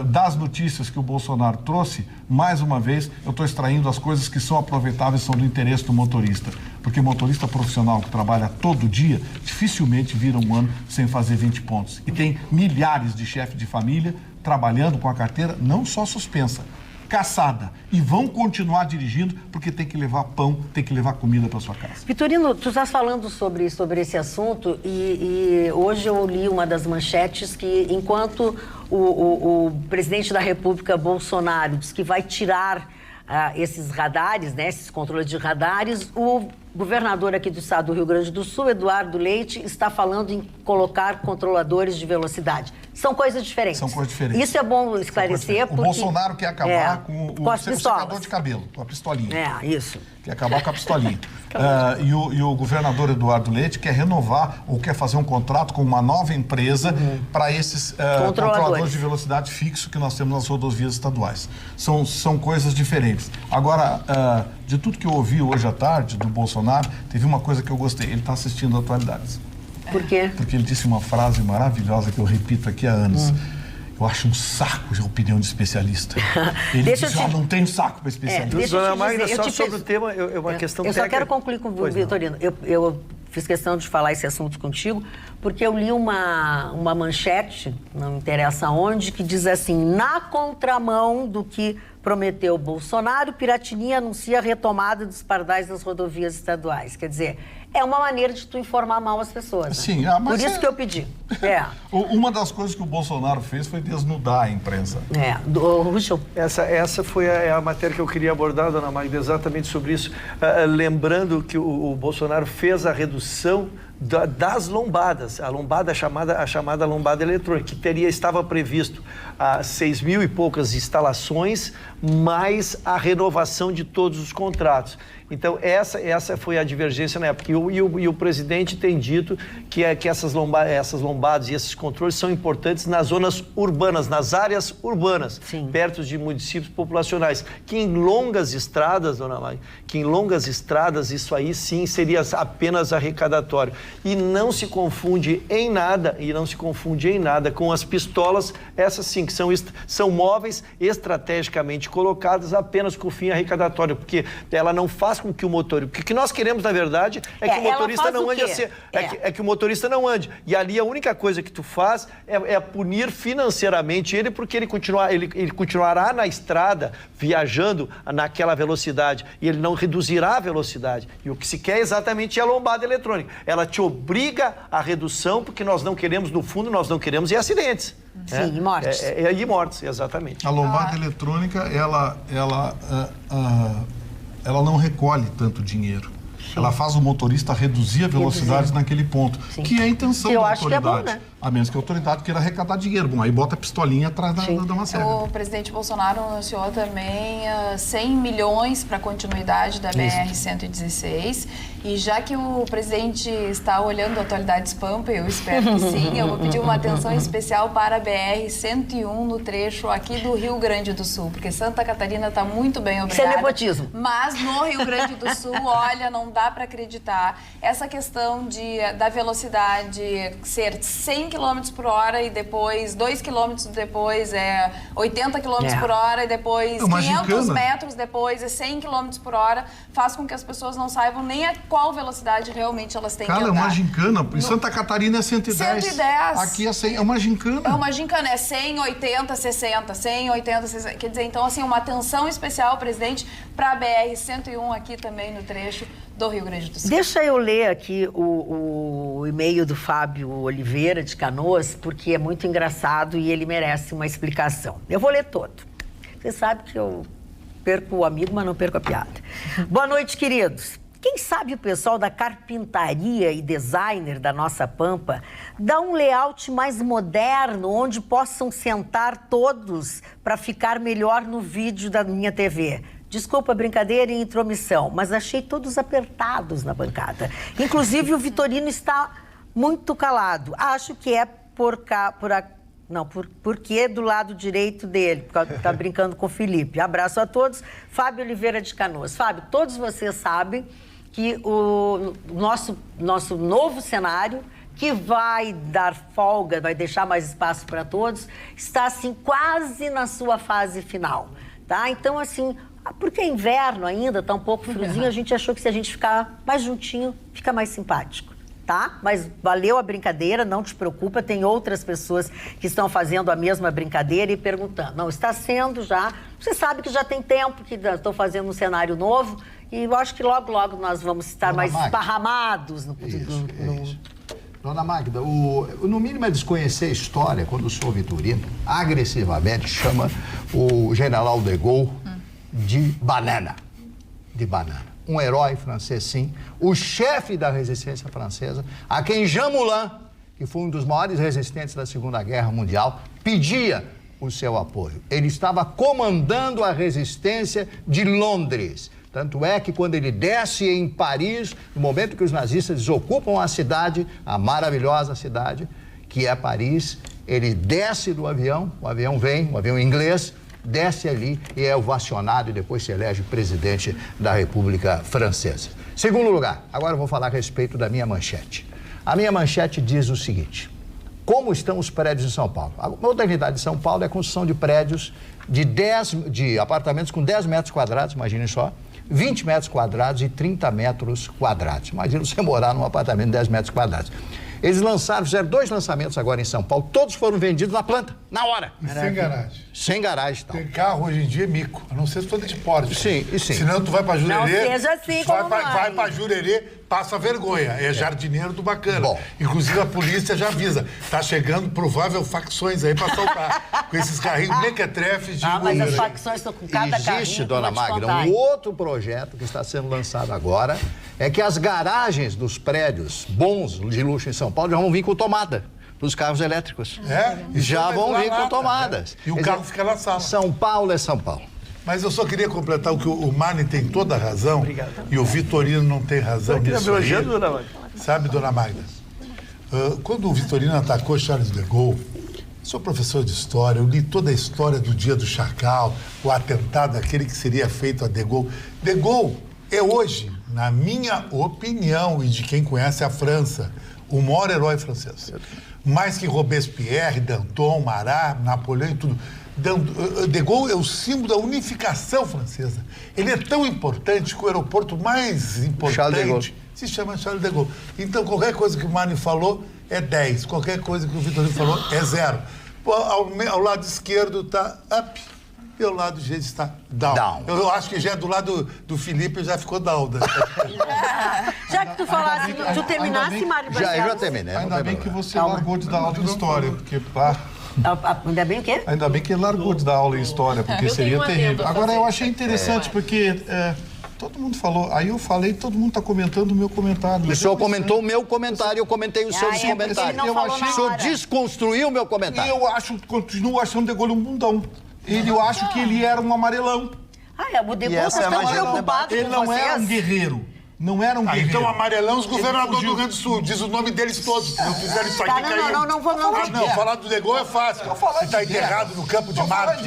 das notícias que o Bolsonaro trouxe, mais uma vez, eu estou extraindo as coisas que são aproveitáveis, são do interesse do motorista. Porque o motorista profissional que trabalha todo dia, dificilmente vira um ano sem fazer 20 pontos. E tem milhares de chefes de família trabalhando com a carteira, não só suspensa, caçada. E vão continuar dirigindo porque tem que levar pão, tem que levar comida para sua casa. Vitorino, tu estás falando sobre esse assunto e hoje eu li uma das manchetes que enquanto o presidente da República, Bolsonaro, diz que vai tirar esses radares, né, esses controles de radares, o governador aqui do estado do Rio Grande do Sul, Eduardo Leite, está falando em colocar controladores de velocidade. São coisas diferentes. São coisas diferentes. Isso é bom esclarecer, porque... O Bolsonaro quer acabar com o secador de cabelo, com a pistolinha. Isso. Quer acabar com a pistolinha. E o governador Eduardo Leite quer renovar ou quer fazer um contrato com uma nova empresa para esses controladores de velocidade fixo que nós temos nas rodovias estaduais. São coisas diferentes. Agora, de tudo que eu ouvi hoje à tarde do Bolsonaro, teve uma coisa que eu gostei. Ele está assistindo Atualidades. Por quê? Porque ele disse uma frase maravilhosa que eu repito aqui há anos. Eu acho um saco de opinião de especialista. Ele disse, não tem saco para especialista. Dona Magda, só sobre o tema, é uma questão técnica. Eu só quero concluir com o Vitorino. Eu fiz questão de falar esse assunto contigo, porque eu li uma manchete, não interessa onde, que diz assim: na contramão do que prometeu Bolsonaro, Piratini anuncia a retomada dos pardais das rodovias estaduais. Quer dizer, é uma maneira de tu informar mal as pessoas. Né? Sim, mas por isso que eu pedi. Uma das coisas que o Bolsonaro fez foi desnudar a imprensa. Ruschel. Essa foi a matéria que eu queria abordar, dona Magda, exatamente sobre isso. Lembrando que o Bolsonaro fez a redução das lombadas, a chamada lombada eletrônica, que estava previsto 6 mil e poucas instalações, mais a renovação de todos os contratos. Então, essa foi a divergência na época. E o presidente tem dito que essas lombadas e esses controles são importantes nas zonas urbanas, nas áreas urbanas, perto de municípios populacionais. Que em longas estradas, dona Magda, isso aí sim seria apenas arrecadatório. E não se confunde em nada com as pistolas, essas sim, que são móveis estrategicamente colocadas apenas com fim arrecadatório, porque ela não faz com que o motorista... Porque o que nós queremos, na verdade, é que o motorista não ande que o motorista não ande. E ali a única coisa que tu faz é punir financeiramente ele, porque ele continuará na estrada, viajando naquela velocidade, e ele não reduzirá a velocidade. E o que se quer exatamente é a lombada eletrônica. Ela te obriga à redução, porque nós não queremos, no fundo, acidentes. Sim, e mortes. E mortes, exatamente. A lombada eletrônica, ela não recolhe tanto dinheiro. Ela faz o motorista reduzir a velocidade naquele ponto, que é a intenção da autoridade. Que é bom, né? A menos que a autoridade queira arrecadar dinheiro. Bom, aí bota a pistolinha atrás da macega. O presidente Bolsonaro anunciou também 100 milhões para a continuidade da BR-116. E já que o presidente está olhando a Atualidades Pampa, eu espero que sim, eu vou pedir uma atenção especial para a BR-101 no trecho aqui do Rio Grande do Sul, porque Santa Catarina está muito bem, obrigada. Isso é nepotismo. Mas no Rio Grande do Sul, olha, não dá para acreditar. Essa questão da velocidade ser 100 km por hora e depois 2 km depois 80 km por hora e depois 500 metros depois 100 km por hora, faz com que as pessoas não saibam nem a qual velocidade realmente elas têm que andar. É uma gincana. Em Santa Catarina é 110. 110. Aqui é 100. É uma gincana. É uma gincana. É 100, 80, 60. 100, 80, 60. Quer dizer, então, assim, uma atenção especial, presidente, para a BR-101 aqui também no trecho do Rio Grande do Sul. Deixa eu ler aqui o e-mail do Fábio Oliveira, de Canoas, porque é muito engraçado e ele merece uma explicação. Eu vou ler todo. Você sabe que eu perco o amigo, mas não perco a piada. Boa noite, queridos. Quem sabe o pessoal da carpintaria e designer da nossa Pampa dá um layout mais moderno, onde possam sentar todos para ficar melhor no vídeo da minha TV. Desculpa a brincadeira e intromissão, mas achei todos apertados na bancada. Inclusive, o Vitorino está muito calado. Acho que é porque do lado direito dele, porque está brincando com o Felipe. Abraço a todos. Fábio Oliveira de Canoas. Fábio, todos vocês sabem que o nosso novo cenário, que vai dar folga, vai deixar mais espaço para todos, está, assim, quase na sua fase final, tá? Então, assim, porque é inverno ainda, está um pouco friozinho, a gente achou que se a gente ficar mais juntinho, fica mais simpático. Tá? Mas valeu a brincadeira, não te preocupa, tem outras pessoas que estão fazendo a mesma brincadeira e perguntando. Não, está sendo já, você sabe que já tem tempo que estou fazendo um cenário novo e eu acho que logo, logo nós vamos estar mais esparramados. Isso. Dona Magda, no mínimo é desconhecer a história quando o senhor Vitorino agressivamente chama o general de Gaulle de banana. um herói francês, sim, o chefe da resistência francesa, a quem Jean Moulin, que foi um dos maiores resistentes da Segunda Guerra Mundial, pedia o seu apoio. Ele estava comandando a resistência de Londres. Tanto é que quando ele desce em Paris, no momento que os nazistas desocupam a cidade, a maravilhosa cidade, que é Paris, ele desce do avião, o avião vem, um avião inglês, desce ali e é ovacionado e depois se elege presidente da República Francesa. Segundo lugar, agora eu vou falar a respeito da minha manchete. A minha manchete diz o seguinte: como estão os prédios em São Paulo? A modernidade de São Paulo é a construção de prédios de apartamentos com 10 metros quadrados, imaginem só, 20 metros quadrados e 30 metros quadrados. Imagina você morar num apartamento de 10 metros quadrados. Eles fizeram 2 lançamentos agora em São Paulo, todos foram vendidos na planta, na hora. E sem garagem. Sem garagem, então. Tem carro hoje em dia é mico, a não ser se for de porte. Sim, e sim. Senão tu vai pra Jurerê. Não seja assim como vai pra Jurerê, passa vergonha. É jardineiro do bacana. Bom. Inclusive a polícia já avisa. Tá chegando provável facções aí pra assaltar. Com esses carrinhos mequetrefes de mas as facções estão com cada carrinho. Existe, dona Magda, um outro projeto que está sendo lançado agora, é que as garagens dos prédios bons de luxo em São Paulo já vão vir com tomada dos carros elétricos. Já vão vir com tomadas. E o carro fica na sala. São Paulo é São Paulo. Mas eu só queria completar o que o Mani tem toda a razão. Obrigado. E o Vitorino não tem razão nisso aí. Dona Magda. Sabe, dona Magda? Quando o Vitorino atacou Charles de Gaulle, sou professor de história, eu li toda a história do Dia do Chacal, o atentado aquele que seria feito a de Gaulle. De Gaulle é hoje, na minha opinião e de quem conhece a França, o maior herói francês. Mais que Robespierre, Danton, Marat, Napoleão e tudo. De Gaulle é o símbolo da unificação francesa. Ele é tão importante que o aeroporto mais importante se chama Charles de Gaulle. Então, qualquer coisa que o Mani falou é 10. Qualquer coisa que o Vitorino falou é 0. Ao lado esquerdo está up e ao lado direito está down. Eu acho que já do lado do Felipe já ficou down. Né? Já que tu falasse, tu terminasse, Mário? Já terminei. Ainda bem que você largou de dar aula em história, porque... Ainda bem o quê? Ainda bem que ele largou de dar aula em história, porque seria terrível. Agora, eu achei interessante, porque todo mundo falou, aí eu falei, todo mundo está comentando o meu comentário. O senhor comentou o meu comentário, eu comentei o seu comentário. O senhor desconstruiu o meu comentário. E eu continuo achando De Gaulle um bundão. Eu acho que ele era um amarelão. O De Gaulle está tão preocupado Ele não era um guerreiro. Não era um guerreiro. Então, amarelão, os governadores do Rio Grande do Sul, diz o nome deles todos. Não fizeram isso aqui, caiu. Não, vamos. Não, falar do De Gaulle é fácil. Você está enterrado no campo de Marte.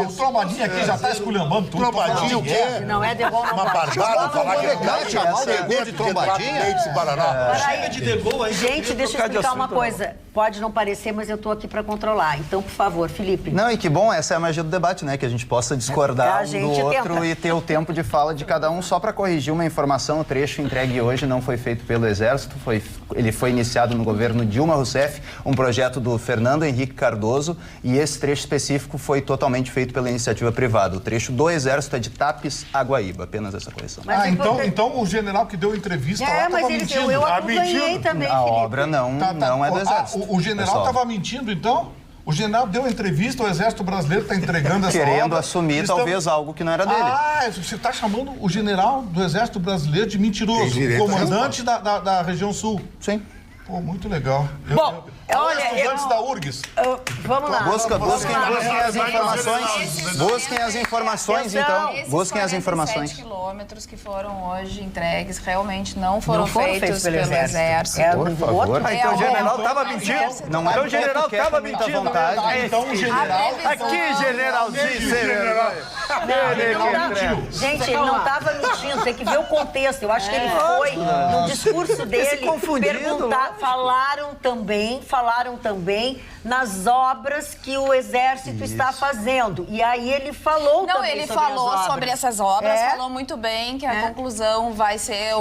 O Trombadinha aqui já está esculhambando tudo. Trombadinha o quê? Não é De Gaulle, não. Uma barbada falar que é chamar o De Gaulle de trombadinha. Chega de De Gaulle aí. Gente, deixa eu explicar uma coisa. Pode não parecer, mas eu estou aqui para controlar. Então, por favor, Felipe. Não, e que bom, essa é a magia do debate, né? Que a gente possa discordar um do outro e ter o tempo de fala de cada um. Só para corrigir uma informação, o trecho entregue hoje não foi feito pelo Exército, ele foi iniciado no governo Dilma Rousseff, um projeto do Fernando Henrique Cardoso, e esse trecho específico foi totalmente feito pela iniciativa privada. O trecho do Exército é de Tapes a Guaíba, apenas essa correção. Então o general que deu entrevista lá estava mentindo. Eu acompanhei também, A Felipe. obra não é do Exército. O general estava mentindo, então? O general deu entrevista, o Exército Brasileiro está entregando essa obra. Querendo assumir, talvez, algo que não era dele. Você está chamando o general do Exército Brasileiro de mentiroso, comandante da região sul. Sim. Pô, muito legal. Bom, olha, estudantes da URGS. Vamos lá. Busquem as informações. Busquem as informações, então. Busquem as informações. Esses 47 quilômetros que foram hoje entregues realmente não foram feitos pelo Exército. Por favor. Então o general estava mentindo. Não é então o general estava mentindo. Então o general... Aqui, generalzinho. Gente, ele não estava mentindo, tem que ver o contexto. Eu acho que ele foi, no discurso dele, perguntar, falaram também nas obras que o Exército está fazendo. E aí ele falou Não, também ele sobre falou as obras. sobre essas obras, falou muito bem que a conclusão vai ser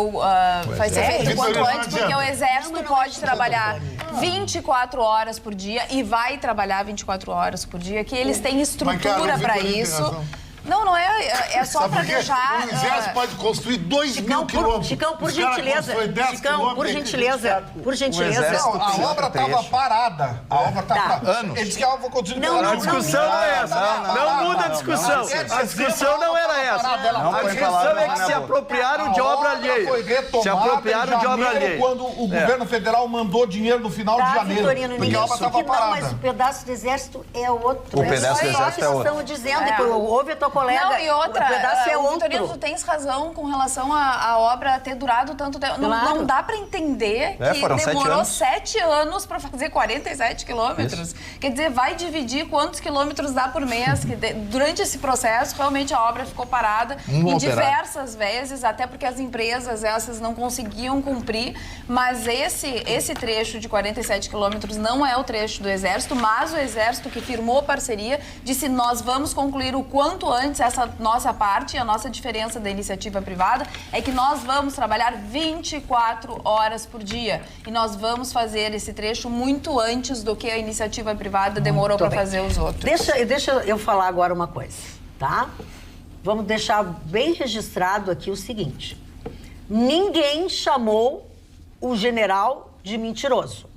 feita o quanto antes, porque o Exército pode trabalhar 24 horas por dia e vai trabalhar 24 horas por dia, que eles têm estrutura para isso. Não é só para deixar... O Exército pode construir 2.000 quilômetros. Chicão, por gentileza. Chicão, por gentileza. Por gentileza. Não, a obra estava parada. A obra está parada. Anos. Ele disse que a obra continua. A discussão não é essa. Não muda a discussão. A discussão não era essa. A discussão é que se apropriaram de obra alheia. Foi retomada se apropriaram de obra alheia. Quando o governo federal mandou dinheiro no final de janeiro. Vitorino, porque a obra estava parada. Mas o pedaço do Exército é outro. O pedaço do Exército é outro. Estamos dizendo, ouve a tua colega. Não, e outra, o pedaço é outro. Vitorino, tu tens razão com relação à obra ter durado tanto tempo. Não dá para entender que demorou 7 anos para fazer 47 quilômetros. Quer dizer, vai dividir quantos quilômetros dá por mês. Que durante esse processo, realmente a obra ficou parada em diversas vezes, até porque as empresas, essas não conseguiam cumprir. Mas esse trecho de 47 quilômetros não é o trecho do Exército, mas o Exército que firmou parceria disse: nós vamos concluir o quanto antes essa nossa parte. A nossa diferença da iniciativa privada é que nós vamos trabalhar 24 horas por dia e nós vamos fazer esse trecho muito antes do que a iniciativa privada demorou para fazer os outros. Deixa eu falar agora uma coisa, tá? Vamos deixar bem registrado aqui o seguinte: ninguém chamou o general de mentiroso.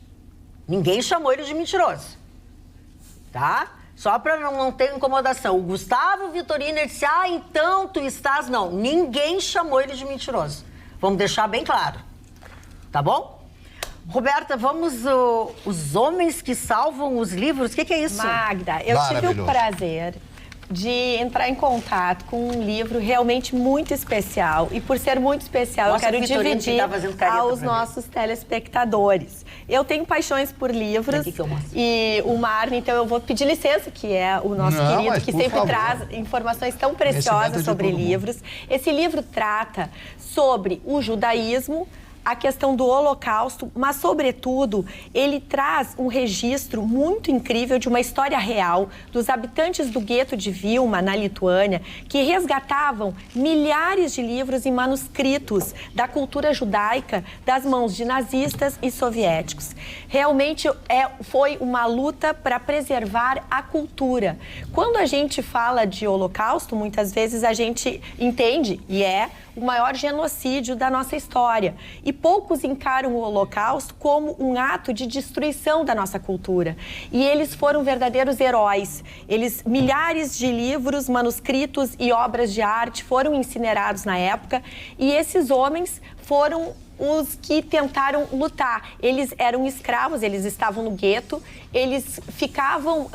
Ninguém chamou ele de mentiroso, tá? Só para não ter incomodação. O Gustavo Vitorino disse: então tu estás... Não, ninguém chamou ele de mentiroso. Vamos deixar bem claro, tá bom? Roberta, vamos... os homens que salvam os livros, o que é isso? Magda, eu tive o prazer de entrar em contato com um livro realmente muito especial. E por ser muito especial, eu quero dividir aos nossos telespectadores. Eu tenho paixões por livros e o Marne, então eu vou pedir licença, que é o nosso querido, que sempre traz informações tão preciosas sobre livros. Esse livro trata sobre o judaísmo, a questão do Holocausto, mas, sobretudo, ele traz um registro muito incrível de uma história real dos habitantes do gueto de Vilna, na Lituânia, que resgatavam milhares de livros e manuscritos da cultura judaica das mãos de nazistas e soviéticos. Realmente foi uma luta para preservar a cultura. Quando a gente fala de Holocausto, muitas vezes a gente entende, e é o maior genocídio da nossa história. E poucos encaram o Holocausto como um ato de destruição da nossa cultura. E eles foram verdadeiros heróis. Milhares de livros, manuscritos e obras de arte foram incinerados na época, e esses homens foram os que tentaram lutar. Eles eram escravos, eles estavam no gueto, eles ficavam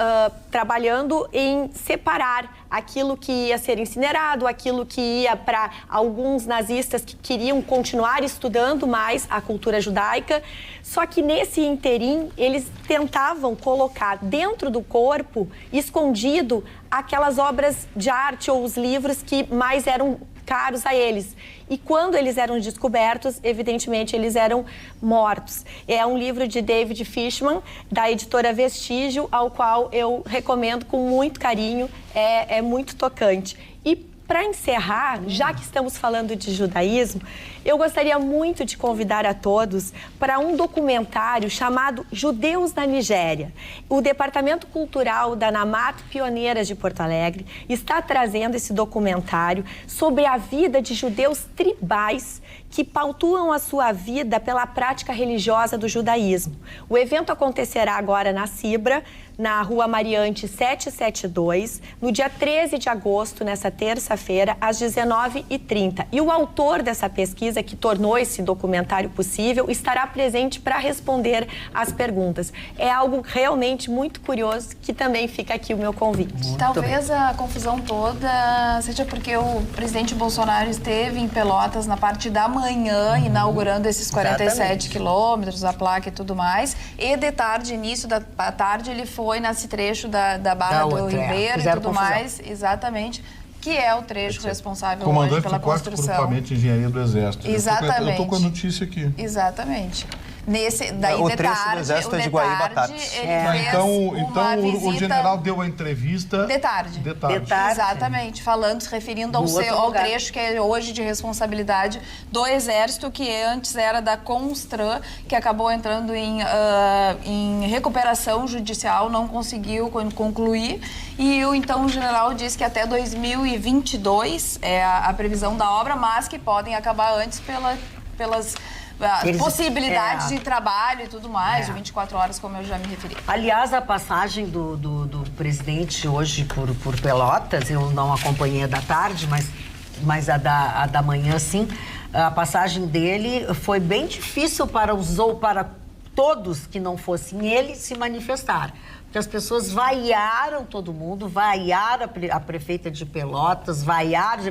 trabalhando em separar aquilo que ia ser incinerado, aquilo que ia para alguns nazistas que queriam continuar estudando mais a cultura judaica. Só que nesse interim, eles tentavam colocar dentro do corpo, escondido, aquelas obras de arte ou os livros que mais eram caros a eles. E quando eles eram descobertos, evidentemente, eles eram mortos. É um livro de David Fishman, da editora Vestígio, ao qual eu recomendo com muito carinho, é muito tocante. E para encerrar, já que estamos falando de judaísmo, eu gostaria muito de convidar a todos para um documentário chamado Judeus na Nigéria. O Departamento Cultural da Namat Pioneiras de Porto Alegre está trazendo esse documentário sobre a vida de judeus tribais que pautuam a sua vida pela prática religiosa do judaísmo. O evento acontecerá agora na Cibra, na Rua Mariante 772, no dia 13 de agosto, nessa terça-feira, às 19h30. E o autor dessa pesquisa, que tornou esse documentário possível, estará presente para responder as perguntas. É algo realmente muito curioso, que também fica aqui o meu convite. Talvez a confusão toda seja porque o presidente Bolsonaro esteve em Pelotas na parte da manhã, inaugurando esses 47 quilômetros, a placa e tudo mais, e de tarde, início da tarde, ele foi nesse trecho da Barra do Ribeiro e tudo mais, exatamente, que é o trecho responsável hoje pela construção. Comandante do Equipamento de Engenharia do Exército. Exatamente. Eu estou com a notícia aqui. Exatamente. Daí o de trecho do tarde, Exército é de de Guaíba tarde, Taps. ele fez uma visita... o general deu a entrevista... De tarde. De tarde. De tarde. Exatamente, falando, se referindo ao trecho que é hoje de responsabilidade do Exército, que antes era da Constran, que acabou entrando em recuperação judicial, não conseguiu concluir. E então o general disse que até 2022 é a previsão da obra, mas que podem acabar antes pelas possibilidades de trabalho e tudo mais, de 24 horas, como eu já me referi. Aliás, a passagem do presidente hoje por Pelotas, eu não acompanhei a da tarde, mas a da manhã, sim. A passagem dele foi bem difícil para todos que não fossem ele se manifestar. Porque as pessoas vaiaram todo mundo, vaiaram a prefeita de Pelotas, vaiaram...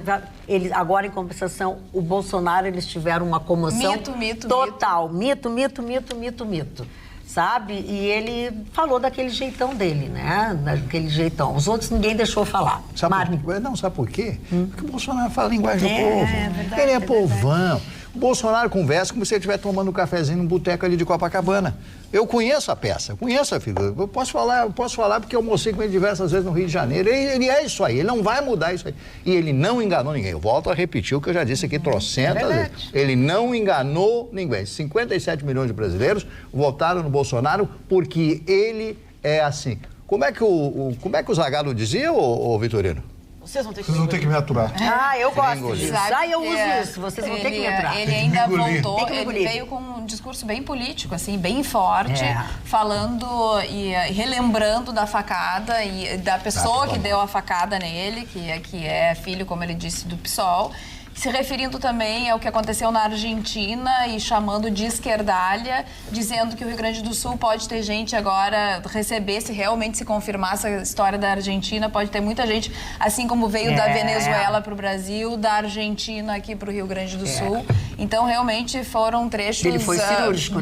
agora, em compensação, o Bolsonaro, eles tiveram uma comoção total. Mito. Sabe? E ele falou daquele jeitão dele, né? Daquele jeitão. Os outros ninguém deixou falar. Sabe por quê? Porque o Bolsonaro fala a linguagem do povo. Verdade, ele é povão. O Bolsonaro conversa como se ele estivesse tomando um cafezinho num boteco ali de Copacabana. Eu conheço a peça, conheço a figura. Eu posso falar porque eu almocei com ele diversas vezes no Rio de Janeiro. Ele é isso aí, ele não vai mudar isso aí. E ele não enganou ninguém. Eu volto a repetir o que eu já disse aqui trocentas vezes. Ele não enganou ninguém. 57 milhões de brasileiros votaram no Bolsonaro porque ele é assim. Como é que o Zagallo dizia, ô Vitorino? Vocês vão ter que me aturar. Eu gosto disso. Eu uso isso. Vocês vão ter que me aturar. Ele ainda voltou, ele veio com um discurso bem político, assim, bem forte, falando e relembrando da facada e da pessoa que deu a facada nele, que é filho, como ele disse, do PSOL. Se referindo também ao que aconteceu na Argentina e chamando de esquerdalha, dizendo que o Rio Grande do Sul pode ter gente agora receber, se realmente se confirmar essa história da Argentina, pode ter muita gente, assim como veio da Venezuela para o Brasil, da Argentina aqui para o Rio Grande do Sul. Então, realmente, foram trechos ele foi cirúrgico,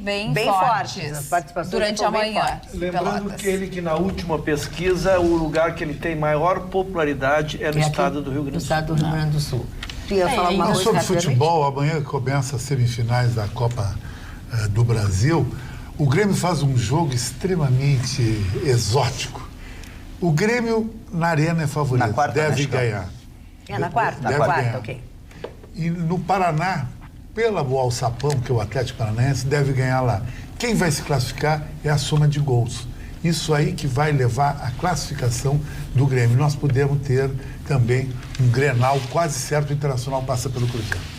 bem fortes durante a manhã. Lembrando que na última pesquisa, o lugar que ele tem maior popularidade é no estado do Rio Grande do Sul. No estado do Rio Grande do Sul. Sobre futebol, amanhã começa as semifinais da Copa do Brasil. O Grêmio faz um jogo extremamente exótico. O Grêmio na Arena é favorito, na quarta, deve ganhar. Na quarta, ok. E no Paraná, pelo alçapão, que é o Atlético Paranaense, deve ganhar lá. Quem vai se classificar é a soma de gols. Isso aí que vai levar à classificação do Grêmio. Nós podemos ter também um Grenal quase certo, o Internacional passa pelo Cruzeiro.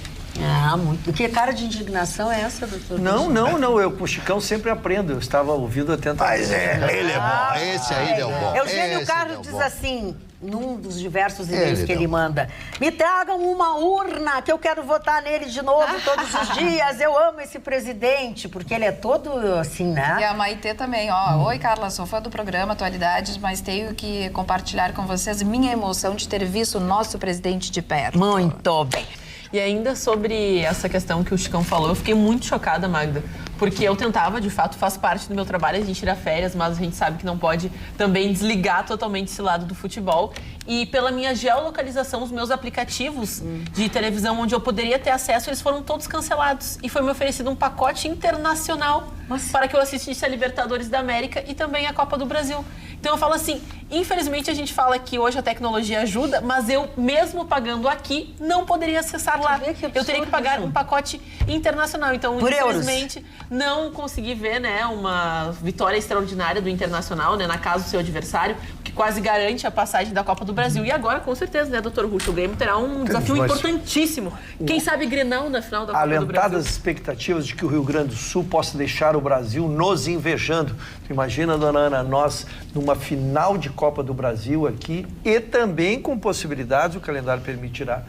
Muito. Que cara de indignação é essa, doutor? Não. Eu com o Chicão sempre aprendo. Eu estava ouvindo atentamente. Mas ele é bom. Esse aí deu bom. Eugênio Carlos diz assim, num dos diversos e-mails que ele manda: me tragam uma urna que eu quero votar nele de novo todos os dias. Eu amo esse presidente, porque ele é todo assim, né? E a Maitê também, Oi, Carla, sou fã do programa Atualidades, mas tenho que compartilhar com vocês minha emoção de ter visto o nosso presidente de perto. Muito bem. E ainda sobre essa questão que o Chicão falou, eu fiquei muito chocada, Magda, porque eu tentava, de fato, faz parte do meu trabalho, a gente tira férias, mas a gente sabe que não pode também desligar totalmente esse lado do futebol. E pela minha geolocalização, os meus aplicativos de televisão onde eu poderia ter acesso, eles foram todos cancelados. E foi me oferecido um pacote internacional para que eu assistisse a Libertadores da América e também a Copa do Brasil. Então eu falo assim, infelizmente a gente fala que hoje a tecnologia ajuda, mas eu, mesmo pagando aqui, não poderia acessar lá. Eu teria que pagar um pacote internacional. Então, infelizmente, não consegui ver, né, uma vitória extraordinária do Internacional, né, na casa do seu adversário, que quase garante a passagem da Copa do Brasil. E agora, com certeza, né, doutor Rucho, o Grêmio terá um desafio importantíssimo. Quem sabe Grenal na final da Copa do Brasil. Alentadas expectativas de que o Rio Grande do Sul possa deixar o Brasil nos invejando. Tu imagina, dona Ana, nós numa final de Copa do Brasil aqui e também com possibilidades, o calendário permitirá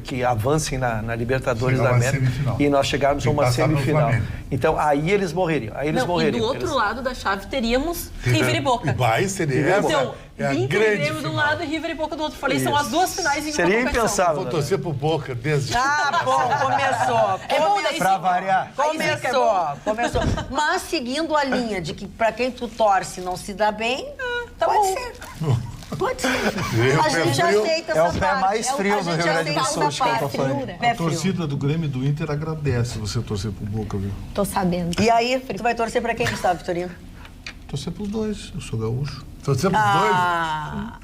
que avancem na Libertadores da América e nós chegarmos a uma semifinal. Então, aí eles morreriam. E do outro lado da chave teríamos River e Boca. Seria então, Grêmio de um lado e River e Boca do outro. Falei, são as duas finais em uma competição. Seria impensável. Vou torcer pro Boca desde... Bom, começou. É bom daí pra variar. Começou. Mas seguindo a linha de que pra quem tu torce não se dá bem, pode ser. Pode ser. A gente aceita essa parte. É o pé mais frio do Rio Grande do Sul, de Campo Floriano. A torcida do Grêmio e do Inter agradece você torcer pro Boca, viu? Tô sabendo. E aí, tu vai torcer pra quem, Gustavo Vitorino? Torcer pros dois, eu sou gaúcho. Torcer pros dois?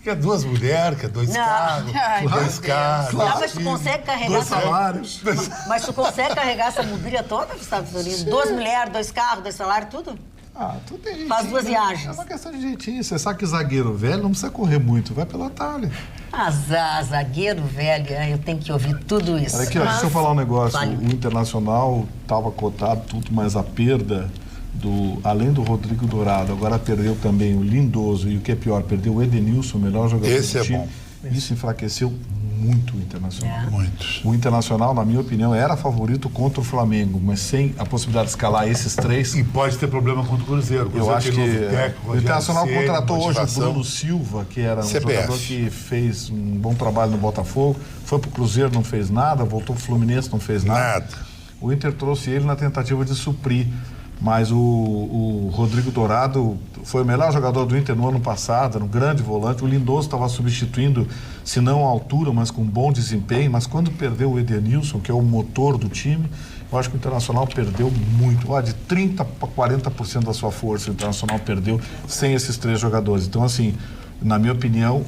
Quer duas mulheres, quer dois carros, dois carros. Não, mas tu consegue carregar... Dois salários. Mas tu consegue carregar essa mobília toda, Gustavo Vitorino? 2 mulheres, 2 carros, 2 salários, tudo? Ah, tudo tem jeitinho. Faz 2 viagens. É uma questão de jeitinho. Você sabe que zagueiro velho não precisa correr muito, vai pelo atalho. Zagueiro velho, eu tenho que ouvir tudo isso. Olha aqui, ó, deixa eu falar um negócio. O Internacional estava cotado tudo, mas a perda além do Rodrigo Dourado, agora perdeu também o Lindoso e o que é pior, perdeu o Edenilson, o melhor jogador Esse do time. Bom. Isso enfraqueceu muito o Internacional. Muitos. O Internacional, na minha opinião, era favorito contra o Flamengo, mas sem a possibilidade de escalar esses 3. E pode ter problema contra o Cruzeiro. Eu acho que o Internacional contratou hoje o motivação. Bruno Silva, que era um CPF. jogador que fez um bom trabalho no Botafogo, foi pro Cruzeiro, não fez nada, voltou pro Fluminense, não fez nada. O Inter trouxe ele na tentativa de suprir. Mas o Rodrigo Dourado foi o melhor jogador do Inter no ano passado, era um grande volante. O Lindoso estava substituindo, se não à altura, mas com bom desempenho. Mas quando perdeu o Edenilson, que é o motor do time, eu acho que o Internacional perdeu muito. De 30% a 40% da sua força o Internacional perdeu sem esses 3 jogadores. Então, assim, na minha opinião,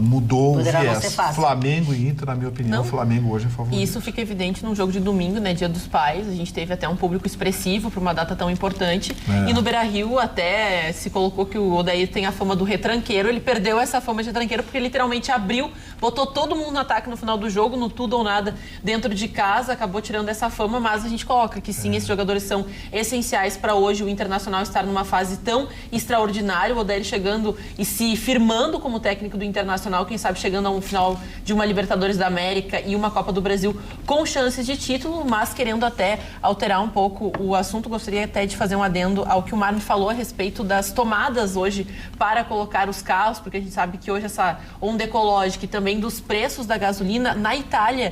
mudou Poderá o não viés. ser fácil. Flamengo e Inter, na minha opinião, o Flamengo hoje é favorito. Isso fica evidente num jogo de domingo, né, Dia dos Pais. A gente teve até um público expressivo para uma data tão importante. E no Beira-Rio até se colocou que o Odair tem a fama do retranqueiro. Ele perdeu essa fama de retranqueiro porque literalmente abriu, botou todo mundo no ataque no final do jogo, no tudo ou nada dentro de casa, acabou tirando essa fama, mas a gente coloca que sim, esses jogadores são essenciais para hoje o Internacional estar numa fase tão extraordinária. O Odair chegando e se firmando como técnico do Internacional, quem sabe chegando a um final de uma Libertadores da América e uma Copa do Brasil com chances de título, mas querendo até alterar um pouco o assunto, gostaria até de fazer um adendo ao que o Marne falou a respeito das tomadas hoje para colocar os carros, porque a gente sabe que hoje essa onda ecológica e também dos preços da gasolina, na Itália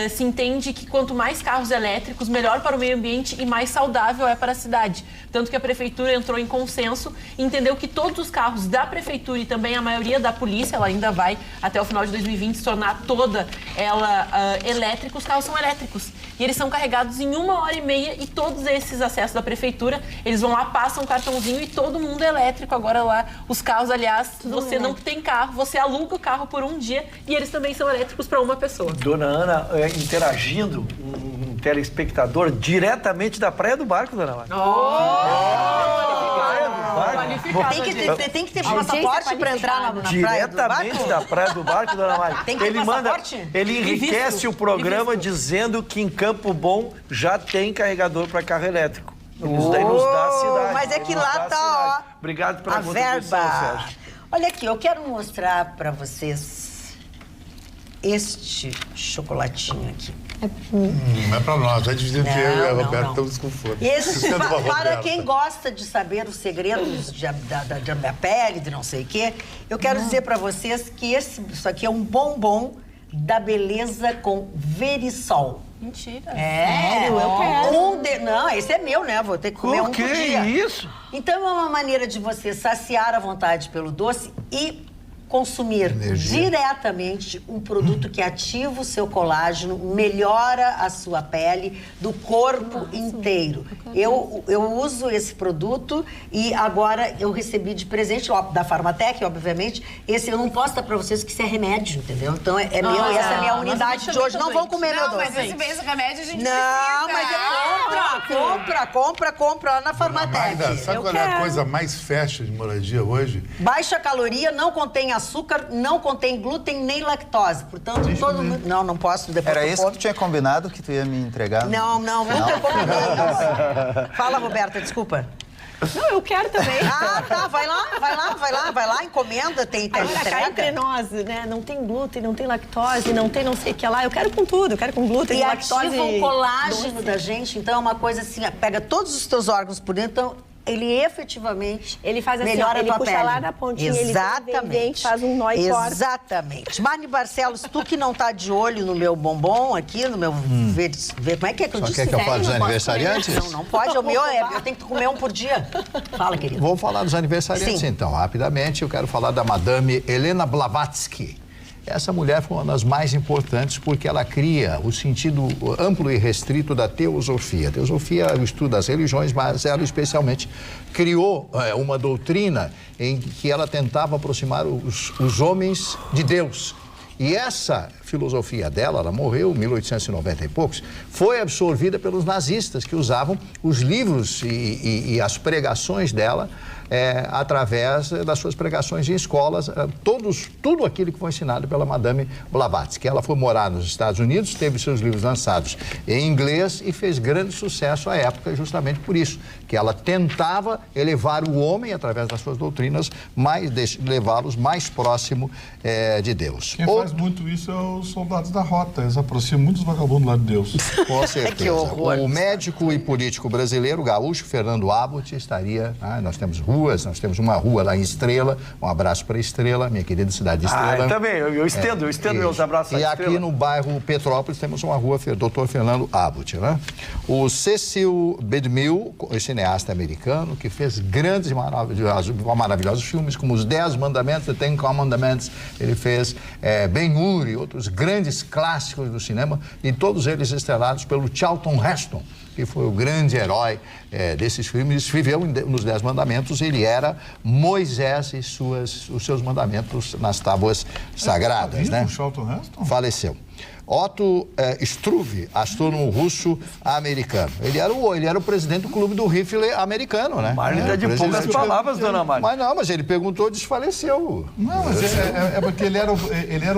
se entende que quanto mais carros elétricos, melhor para o meio ambiente e mais saudável é para a cidade. Tanto que a prefeitura entrou em consenso e entendeu que todos os carros da prefeitura e também a maioria da polícia, ela ainda vai até o final de 2020 se tornar toda ela elétrica, os carros são elétricos. E eles são carregados em 1h30 e todos esses acessos da prefeitura, eles vão lá, passam um cartãozinho e todo mundo é elétrico. Agora lá, os carros, aliás, você não tem carro, você aluga o carro por um dia e eles também são elétricos para uma pessoa. Dona Ana, interagindo, um telespectador diretamente da Praia do Barco, Dona Ana. Tem que ter passaporte para entrar na Praia do Barco? Diretamente da Praia do Barco, Dona Mari. Tem que ter passaporte? Ele enriquece o programa dizendo que em Campo Bom já tem carregador para carro elétrico. Isso daí nos dá a cidade. Mas é que lá tá, ó. Obrigado pela a contribuição, verba. Sérgio. Olha aqui, eu quero mostrar para vocês este chocolatinho aqui. Não é pra nós, já dividiu que eu e a Roberta estamos com fome. Esse, para quem gosta de saber os segredos da minha pele, de não sei o quê, eu quero dizer para vocês que isso aqui é um bombom da beleza com Verisol. Mentira. Sério? Eu quero. Não, esse é meu, né? Vou ter que comer um por dia. Isso? Então é uma maneira de você saciar a vontade pelo doce e consumir diretamente um produto que ativa o seu colágeno, melhora a sua pele do corpo inteiro. Eu uso esse produto e agora eu recebi de presente da Farmatec, obviamente. Esse eu não posso dar pra vocês que isso é remédio, entendeu? Então é meu, essa é a minha unidade de hoje. Não vão comer meu doce. Não, mas esse mês o remédio a gente não, precisa. Mas compra lá na Farmatec. Magda, sabe qual é a coisa mais fashion de moradia hoje? Baixa caloria, não contém açúcar, não contém glúten nem lactose. Portanto, todo mundo... Não posso. Depois era isso que tu tinha combinado que tu ia me entregar? Não, nunca combinei isso. Fala, Roberta, desculpa. Não, eu quero também. Tá, vai lá, encomenda, tem agora cá entre nós, né? Não tem glúten, não tem lactose, não tem não sei o que lá. Eu quero com tudo, eu quero com glúten, e lactose. E ativa o colágeno da gente, então é uma coisa assim, pega todos os teus órgãos por dentro, então ele efetivamente ele faz assim, melhora ele a tua puxa pele. lá na pontinha, Exatamente. ele vem, faz um nó e corta. Exatamente. Marne Barcelos, tu que não tá de olho no meu bombom aqui, no meu... Como é que eu Só disse? quer que eu fale dos Não posso aniversariantes? comer. Não pode, eu tenho que comer um por dia. Fala, querido. Vamos falar dos aniversariantes, Sim. então. Rapidamente, eu quero falar da Madame Helena Blavatsky. Essa mulher foi uma das mais importantes porque ela cria o sentido amplo e restrito da teosofia. A teosofia é o estudo das religiões, mas ela especialmente criou uma doutrina em que ela tentava aproximar os homens de Deus. E essa filosofia dela, ela morreu em 1890 e poucos, foi absorvida pelos nazistas que usavam os livros e as pregações dela através das suas pregações em escolas, tudo aquilo que foi ensinado pela Madame Blavatsky. Ela foi morar nos Estados Unidos, teve seus livros lançados em inglês e fez grande sucesso à época, justamente por isso, que ela tentava elevar o homem, através das suas doutrinas, levá-los mais próximo de Deus. Quem faz muito isso é os soldados da rota, eles aproximam muitos vagabundos lá de Deus. Com certeza. Que horror. O médico e político brasileiro, gaúcho, Fernando Abbott, estaria... nós temos ruas, nós temos uma rua lá em Estrela, um abraço para Estrela, minha querida cidade de Estrela. Também, eu estendo meus abraços E à aqui Estrela. no bairro Petrópolis temos uma rua, Dr. Fernando Abbott, né? O Cecil B. DeMille, cineasta americano, que fez grandes e maravilhosos filmes, como Os 10 Mandamentos, The Ten Commandments. Ele fez Ben-Hur e outros grandes clássicos do cinema, e todos eles estrelados pelo Charlton Heston, que foi o grande herói desses filmes. Viveu nos 10 Mandamentos, ele era Moisés e os seus mandamentos nas tábuas sagradas, né? O Charlton Heston? Faleceu. Otto Struve, astrônomo russo-americano. Ele era o presidente do clube do rifle americano, né? Marley dá de poucas palavras, dona Marley. Mas ele perguntou e desfaleceu. Não, mas é porque ele era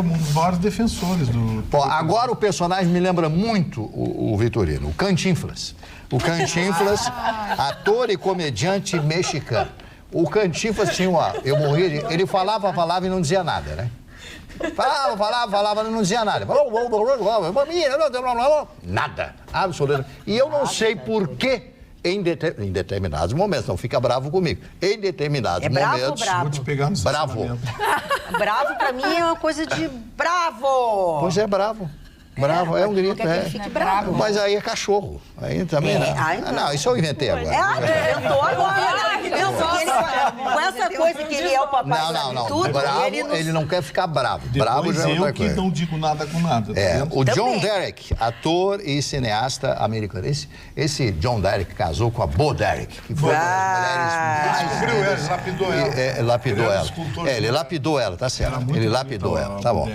um dos maiores defensores do... Agora o personagem me lembra muito o Vitorino, o Cantinflas. O Cantinflas, ator e comediante mexicano. O Cantinflas tinha uma... Eu morria de... Ele falava e não dizia nada, né? Falava, não dizia nada. Nada, absolutamente. E eu não sei por que, em determinados momentos, não fica bravo comigo, em determinados momentos... Bravo? Vou te pegar no Bravo. Bravo, pra mim, é uma coisa de bravo. Pois é, bravo. Bravo, é um grito, Quer que ele fique bravo. Mas aí é cachorro. Aí também não. Não, isso eu inventei agora. Inventou agora. Com essa coisa que ele é o papai Não. tudo, Bravo, ele não quer ficar bravo. Bravo já é outra coisa. Eu que não digo nada com nada. O John Derek, ator e cineasta americano. Esse John Derek casou com a Bo Derek, que foi uma das mulheres mais... Lapidou ela. Ele lapidou ela, tá certo. Ele lapidou ela, tá bom.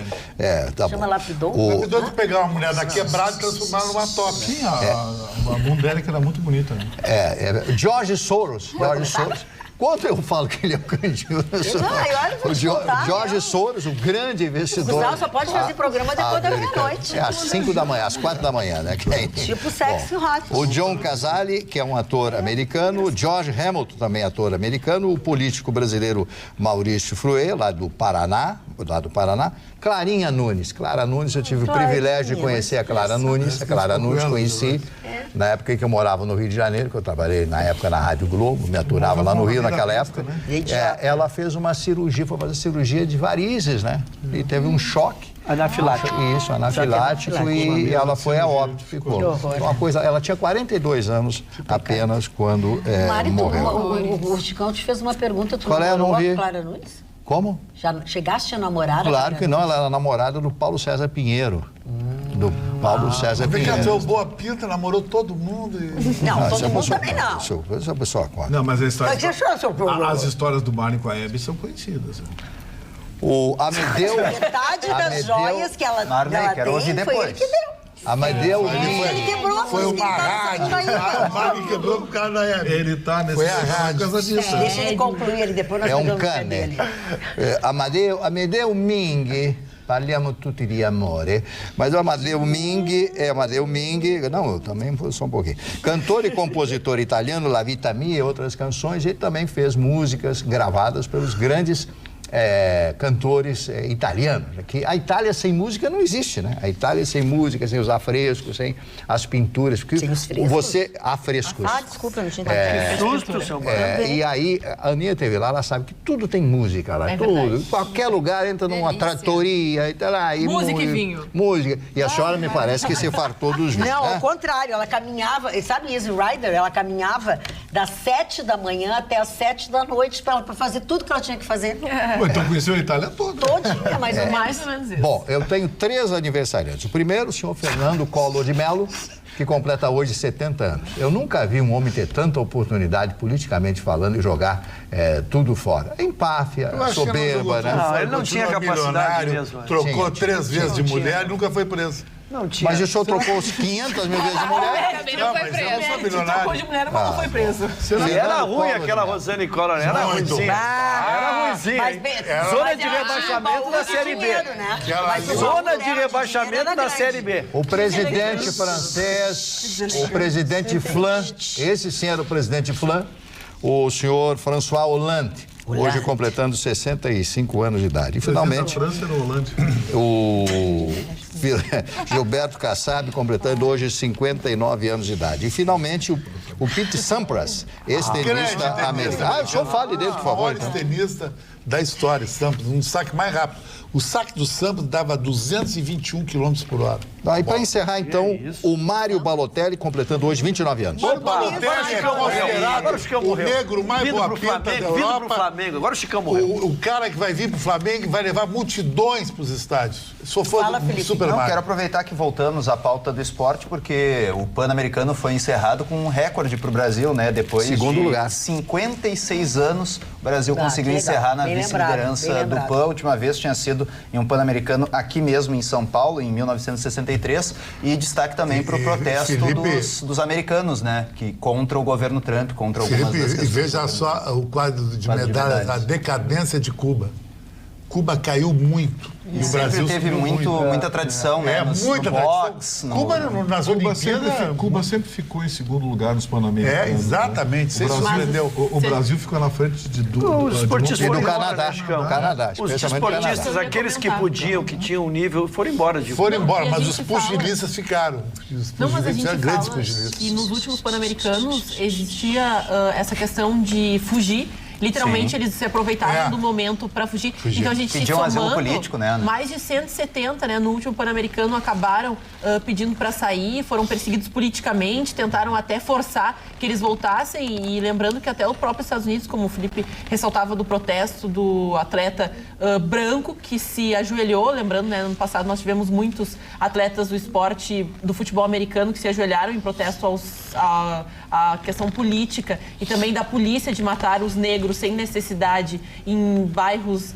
Tá Chama bom. lapidou? Lapidou de pegar uma mulher da quebrada e transformar numa top. Sim, a bunda que era muito bonita, né? George Soros. Quando eu falo que ele é o candidato... O George Soros, o grande investidor... O Gustavo só pode fazer programa depois da meia-noite. Às 5 da manhã, às 4 da manhã, né? Tipo Sexy Hot. O John Casale, que é um ator americano, o George Hamilton, também ator americano, o político brasileiro Maurício Fruet, lá do Paraná, Clarinha Nunes. Clara Nunes, eu tive o privilégio de conhecer a Clara Nunes. A Clara Nunes conheci na época em que eu morava no Rio de Janeiro, que eu trabalhei na época na Rádio Globo, me aturava lá no Rio naquela época. Ela fez uma cirurgia, foi fazer cirurgia de varizes, né? E teve um choque. Anafilático. Isso, anafilático, e ela foi a óbito, ficou. Uma coisa, ela tinha 42 anos apenas quando morreu. O Chicão te fez uma pergunta, tu namorou a Clara Nunes? Como? Já chegaste a namorar? Claro que não, ela era namorada do Paulo César Pinheiro. Do Paulo César Pinheiro. Porque a tua boa pinta namorou todo mundo e... Não, todo mundo também não. Essa pessoa conta. Não, mas as histórias do Barney com a Hebe são conhecidas. O Amedeu... Metade das joias que ela tem foi ele que deu. Amadeu ele quebrou. Foi uma rádio. O Marley quebrou com o cara da Hebe. Ele tá nesse... Foi a rádio. Por causa disso. Deixa ele concluir, ele depois nós pegamos o cane. Amedeo Minghi, parliamo tutti di amore, mas o Amadeu Minghi, não, eu também sou um pouquinho, cantor e compositor italiano, La Vita Mia e outras canções, ele também fez músicas gravadas pelos grandes cantores italianos. Que a Itália sem música não existe, né? A Itália sem música, sem os afrescos, sem as pinturas. Sem os frescos? Afrescos. Desculpa, eu não tinha entendido. E aí, a Aninha teve lá, ela sabe que tudo tem música lá, tudo. Qualquer lugar entra numa tratoria, e tá lá. Música e vinho. Música. E a senhora me parece que se fartou dos vinhos. Não, ao contrário, ela caminhava, sabe Easy Rider? Ela caminhava das 7 da manhã até as 7 da noite para fazer tudo que ela tinha que fazer. Então conheceu a Itália toda. Todinha, mas mais ou menos isso. Bom, eu tenho 3 aniversariantes. O primeiro, o senhor Fernando Collor de Mello, que completa hoje 70 anos. Eu nunca vi um homem ter tanta oportunidade, politicamente falando, e jogar tudo fora. Empáfia, soberba, né? Não, ele não tinha capacidade mesmo. Trocou 3 vezes de mulher e nunca foi preso. Não tinha. Mas o senhor trocou os 500 mil vezes de mulher? Também não foi mas eu preso. não sou milionário. Trocou de mulher, mas não foi preso. E era ruim aquela Rosane Collor, era ruimzinha. Era ruimzinha, hein? Zona de rebaixamento da Série B. Zona de rebaixamento da Série B. O presidente francês, o presidente Flan, esse sim era o presidente Flan, o senhor François Hollande, hoje completando 65 anos de idade. E finalmente, França era Hollande. o Gilberto Kassab completando hoje 59 anos de idade. E finalmente o Pete Sampras, esse tenista americano. O senhor fale dele, por favor. O maior tenista da história, Sampras, um saque mais rápido. O saque do Sampras dava 221 km por hora. E para encerrar, então, o Mário Balotelli completando hoje 29 anos. O Balotelli é considerado o negro mais boa pinta da Europa. Vindo pro Flamengo, agora o Chicão morreu. O cara que vai vir pro Flamengo e vai levar multidões pros estádios. Sou fã do Super Mario. Quero aproveitar que voltamos à pauta do esporte, porque o Pan-Americano foi encerrado com um recorde pro Brasil, né? Depois Segundo lugar. 56 anos, o Brasil conseguiu encerrar na vice-liderança do PAN. A última vez tinha sido em um Pan-Americano aqui mesmo em São Paulo, em 1963. E destaque também para o protesto dos americanos, né? Que contra o governo Trump, contra algumas das questões. E veja só o quadro de medalhas, a decadência de Cuba. Cuba caiu muito. E o Brasil teve muita tradição, né? Muita tradição. Cuba nas Olimpíadas. Cuba sempre ficou em segundo lugar nos Pan-Americanos. Exatamente. O Brasil ficou na frente os esportistas do Canadá. Os esportistas, aqueles que podiam, que tinham um nível, foram embora. Foram embora, mas os pugilistas ficaram. Não, mas a gente fala que nos últimos Pan-Americanos existia essa questão de fugir. Literalmente, eles se aproveitaram do momento para fugir. Então, a gente se somando, político, né, Ana? Mais de 170, né, no último Pan-Americano, acabaram pedindo para sair, foram perseguidos politicamente, tentaram até forçar que eles voltassem. E lembrando que até o próprio Estados Unidos, como o Felipe ressaltava do protesto do atleta branco que se ajoelhou. Lembrando, né, no ano passado nós tivemos muitos atletas do esporte, do futebol americano, que se ajoelharam em protesto à questão política e também da polícia de matar os negros sem necessidade em bairros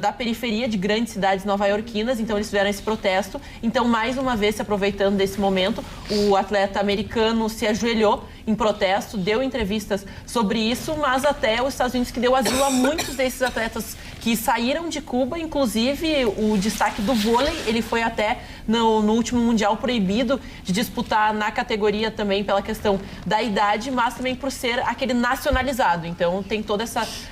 da periferia de grandes cidades nova-iorquinas. Então eles fizeram esse protesto. Então, mais uma vez, se aproveitando desse momento, o atleta americano se ajoelhou em protesto, deu entrevistas sobre isso, mas até os Estados Unidos que deu asilo a muitos desses atletas que saíram de Cuba. Inclusive o destaque do vôlei, ele foi até no último Mundial proibido de disputar na categoria também pela questão da idade, mas também por ser aquele nacionalizado. Então tem toda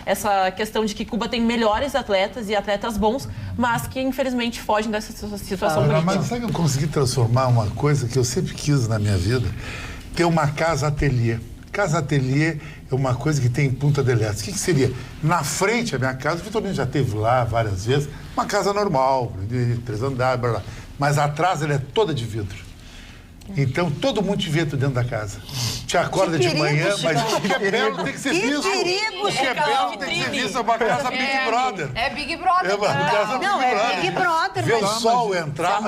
essa questão de que Cuba tem melhores atletas e atletas bons, mas que infelizmente fogem dessa situação política. Mas sabe que eu consegui transformar uma coisa que eu sempre quis na minha vida? Ter uma casa-ateliê. Casa-ateliê é uma coisa que tem em Punta del Este. O que seria? Na frente da minha casa, o Vitorino já esteve lá várias vezes, uma casa normal, de 3 andares, blá, blá. Mas atrás ela é toda de vidro. Então, todo mundo te vê dentro da casa. Te acorda de manhã, mas o que é belo tem que ser visto. O que é belo tem que ser visto. É uma casa Big Brother. É Big Brother. É uma casa Não, é Big Brother. Ver o sol entrar,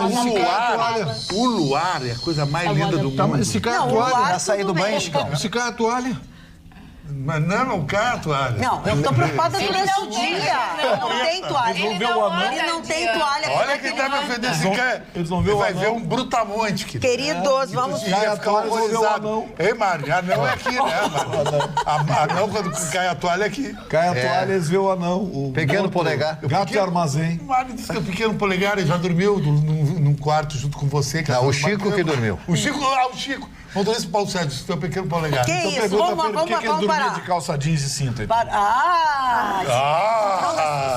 o luar é a coisa mais linda do mundo. Mas se cai a toalha, vai sair do banho, Chicão. Se cai a toalha. Mas não cai a toalha. Não, eu tô preocupada durante o dia. Não tem toalha. Ele não tem toalha. Olha quem tá me ofendendo. Eles vão ver o vai ver um brutamonte, querido. Queridos, vamos... Cai a toalha, eles vão ver o anão. Ei, Mário, anão é aqui, né, Mário? Anão, quando cai a toalha, é aqui. Cai a toalha, eles veem o anão. Pequeno polegar. Gato de armazém. O Mário disse que é pequeno polegar, ele já dormiu num quarto junto com você. Não, o Chico que dormiu. O Chico. Motorista Paulo Sérgio, seu pequeno polegar. Que Então isso? pergunta Vamos por que ele dormia parar. de calça jeans e cinta. Então.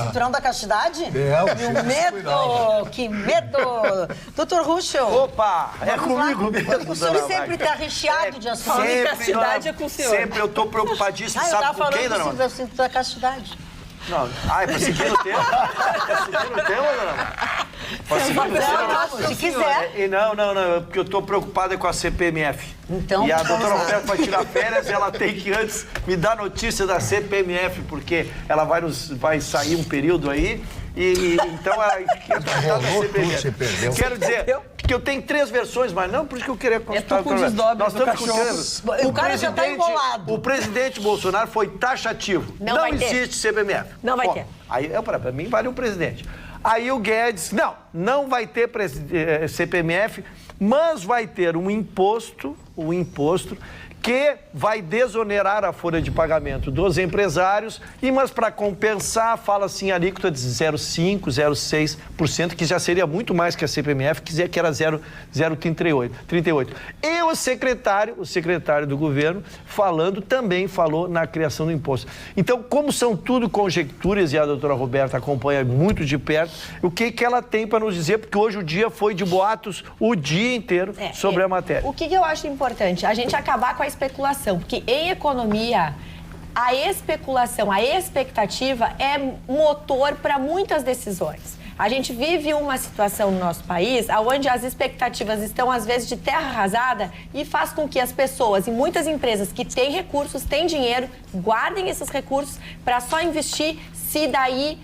Cinturão da castidade? É, Que medo! Que medo! Doutor Ruschel. Opa, é comigo mesmo, O senhor sempre está recheado de assuntos. Castidade é com o senhor. Sempre eu tô preocupadíssimo, Eu sabe estava com quem, dona falando Maria? do cinto da castidade. Não, é pra seguir no tema? É seguir no tema, dona Maria? Pode seguir no tema? Não, se quiser. Não, porque eu tô preocupado com a CPMF. Então, e a vamos doutora lá. Roberta vai tirar férias e ela tem que antes me dar notícia da CPMF, porque ela vai sair um período aí e então ela quer tratar da CPMF. Você perdeu. Quero dizer que eu tenho 3 versões, mas não por isso que eu queria consultar. com desdobras do O cara já tá enrolado. O presidente Bolsonaro foi taxativo. Não vai ter. existe CPMF. Não vai ter. Aí, pra mim, vale um presidente. Aí o Guedes, não vai ter CPMF, mas vai ter um imposto que vai desonerar a folha de pagamento dos empresários, mas para compensar, fala assim, a alíquota de 0,5%, 0,6%, que já seria muito mais que a CPMF, que era 0,38%. E o secretário do governo, também falou na criação do imposto. Então, como são tudo conjecturas, e a doutora Roberta acompanha muito de perto, o que ela tem para nos dizer, porque hoje o dia foi de boatos o dia inteiro sobre a matéria. O que eu acho importante? A gente acabar com a especulação, porque em economia, a especulação, a expectativa é motor para muitas decisões. A gente vive uma situação no nosso país onde as expectativas estão, às vezes, de terra arrasada e faz com que as pessoas e muitas empresas que têm recursos, têm dinheiro, guardem esses recursos para só investir se daí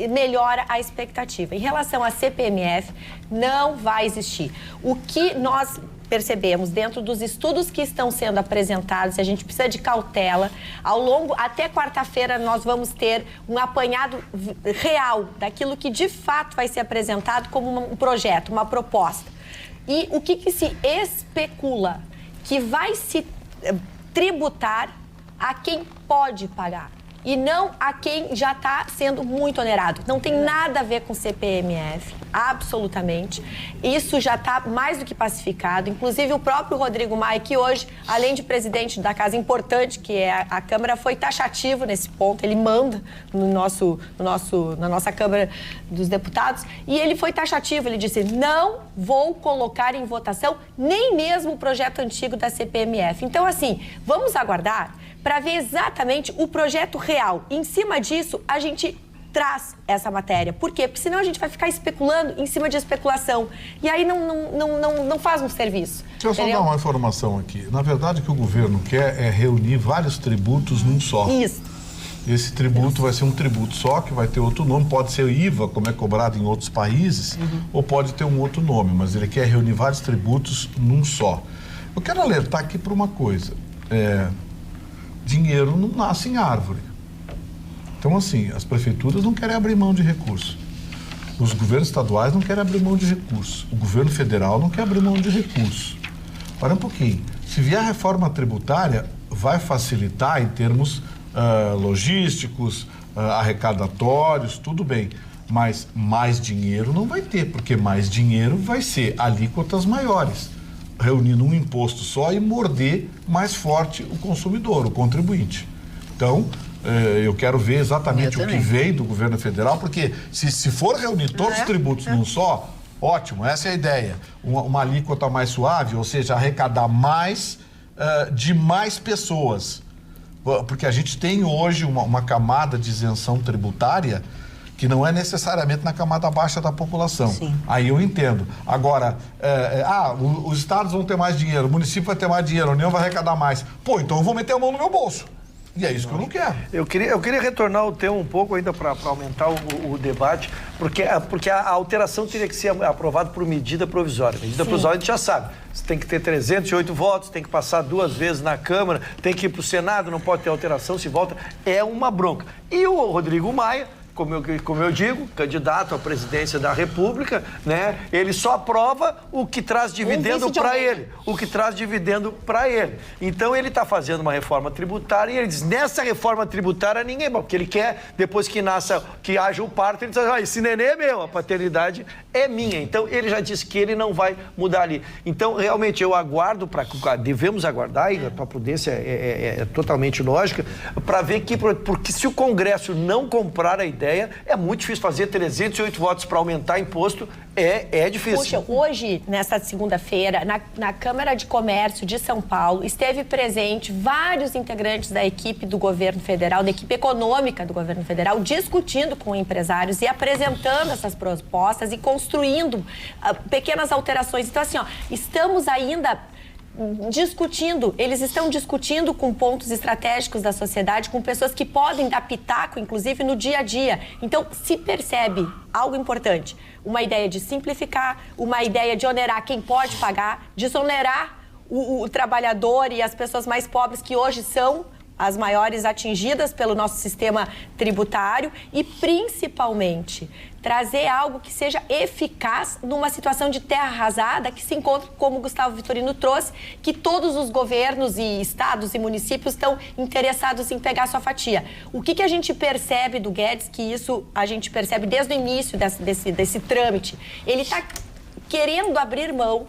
melhora a expectativa. Em relação à CPMF, não vai existir. O que nós percebemos dentro dos estudos que estão sendo apresentados, a gente precisa de cautela. Até quarta-feira nós vamos ter um apanhado real daquilo que de fato vai ser apresentado como um projeto, uma proposta. E o que se especula? Que vai se tributar a quem pode pagar e não a quem já está sendo muito onerado. Não tem nada a ver com CPMF, absolutamente. Isso já está mais do que pacificado. Inclusive, o próprio Rodrigo Maia, que hoje, além de presidente da casa importante, que é a Câmara, foi taxativo nesse ponto. Ele manda na nossa Câmara dos Deputados. E ele foi taxativo. Ele disse, não vou colocar em votação nem mesmo o projeto antigo da CPMF. Então, assim, vamos aguardar para ver exatamente o projeto real. Em cima disso, a gente traz essa matéria. Por quê? Porque senão a gente vai ficar especulando em cima de especulação. E aí não faz um serviço. Deixa eu só dar uma informação aqui. Na verdade, o que o governo quer é reunir vários tributos num só. Isso. Esse tributo vai ser um tributo só, que vai ter outro nome. Pode ser IVA, como é cobrado em outros países, ou pode ter um outro nome. Mas ele quer reunir vários tributos num só. Eu quero alertar aqui para uma coisa. Dinheiro não nasce em árvore. Então, assim, as prefeituras não querem abrir mão de recursos. Os governos estaduais não querem abrir mão de recursos. O governo federal não quer abrir mão de recursos. Para um pouquinho. Se vier a reforma tributária, vai facilitar em termos logísticos, arrecadatórios, tudo bem. Mas mais dinheiro não vai ter, porque mais dinheiro vai ser alíquotas maiores, reunindo um imposto só e morder mais forte o consumidor, o contribuinte. Então, eu quero ver exatamente o que vem do governo federal, porque se for reunir todos os tributos num só, ótimo, essa é a ideia. Uma alíquota mais suave, ou seja, arrecadar mais de mais pessoas. Porque a gente tem hoje uma camada de isenção tributária que não é necessariamente na camada baixa da população. Sim. Aí eu entendo. Agora, os estados vão ter mais dinheiro, o município vai ter mais dinheiro, a União vai arrecadar mais. Pô, então eu vou meter a mão no meu bolso. E é isso que eu não quero. Eu queria retornar o tema um pouco ainda para aumentar o debate, porque a alteração teria que ser aprovada por medida provisória. Medida provisória a gente já sabe. Você tem que ter 308 votos, tem que passar 2 vezes na Câmara, tem que ir para o Senado, não pode ter alteração, se volta. É uma bronca. E o Rodrigo Maia, como eu digo, candidato à presidência da República, né? Ele só aprova o que traz dividendo para ele. O que traz dividendo para ele. Então ele está fazendo uma reforma tributária e ele diz, nessa reforma tributária ninguém, porque ele quer, depois que haja o parto, ele diz, esse nenê é meu, a paternidade é minha. Então ele já disse que ele não vai mudar ali. Então realmente eu aguardo, devemos aguardar, e a tua prudência é totalmente lógica, para ver porque se o Congresso não comprar a ideia, é muito difícil fazer 308 votos para aumentar imposto, é difícil. Puxa, hoje, nesta segunda-feira, na Câmara de Comércio de São Paulo, esteve presente vários integrantes da equipe do governo federal, da equipe econômica do governo federal, discutindo com empresários e apresentando essas propostas e construindo pequenas alterações. Então, assim, estamos ainda discutindo, eles estão discutindo com pontos estratégicos da sociedade, com pessoas que podem dar pitaco, inclusive, no dia a dia. Então, se percebe algo importante, uma ideia de simplificar, uma ideia de onerar quem pode pagar, desonerar o trabalhador e as pessoas mais pobres que hoje são as maiores atingidas pelo nosso sistema tributário e, principalmente, trazer algo que seja eficaz numa situação de terra arrasada que se encontra, como o Gustavo Vitorino trouxe, que todos os governos e estados e municípios estão interessados em pegar sua fatia. O que a gente percebe do Guedes, que isso a gente percebe desde o início desse trâmite, ele está querendo abrir mão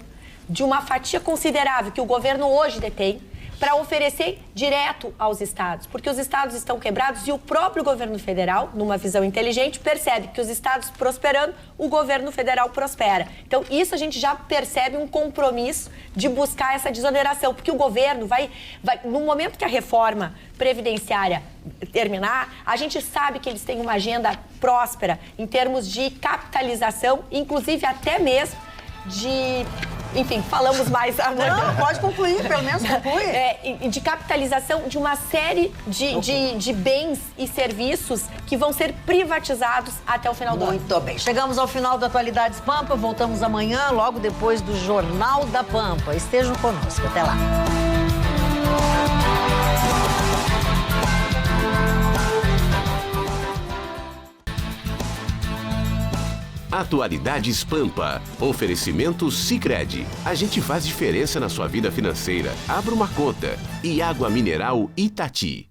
de uma fatia considerável que o governo hoje detém, para oferecer direto aos estados, porque os estados estão quebrados e o próprio governo federal, numa visão inteligente, percebe que os estados prosperando, o governo federal prospera. Então, isso a gente já percebe um compromisso de buscar essa desoneração, porque o governo vai no momento que a reforma previdenciária terminar, a gente sabe que eles têm uma agenda próspera em termos de capitalização, inclusive até mesmo enfim, falamos mais amanhã. Não, pode concluir, pelo menos conclui. De capitalização de uma série de bens e serviços que vão ser privatizados até o final do ano. Muito bem. Chegamos ao final do Atualidades Pampa. Voltamos amanhã, logo depois do Jornal da Pampa. Estejam conosco. Até lá. Atualidades Pampa. Oferecimento Sicredi. A gente faz diferença na sua vida financeira. Abra uma conta. E água mineral Itati.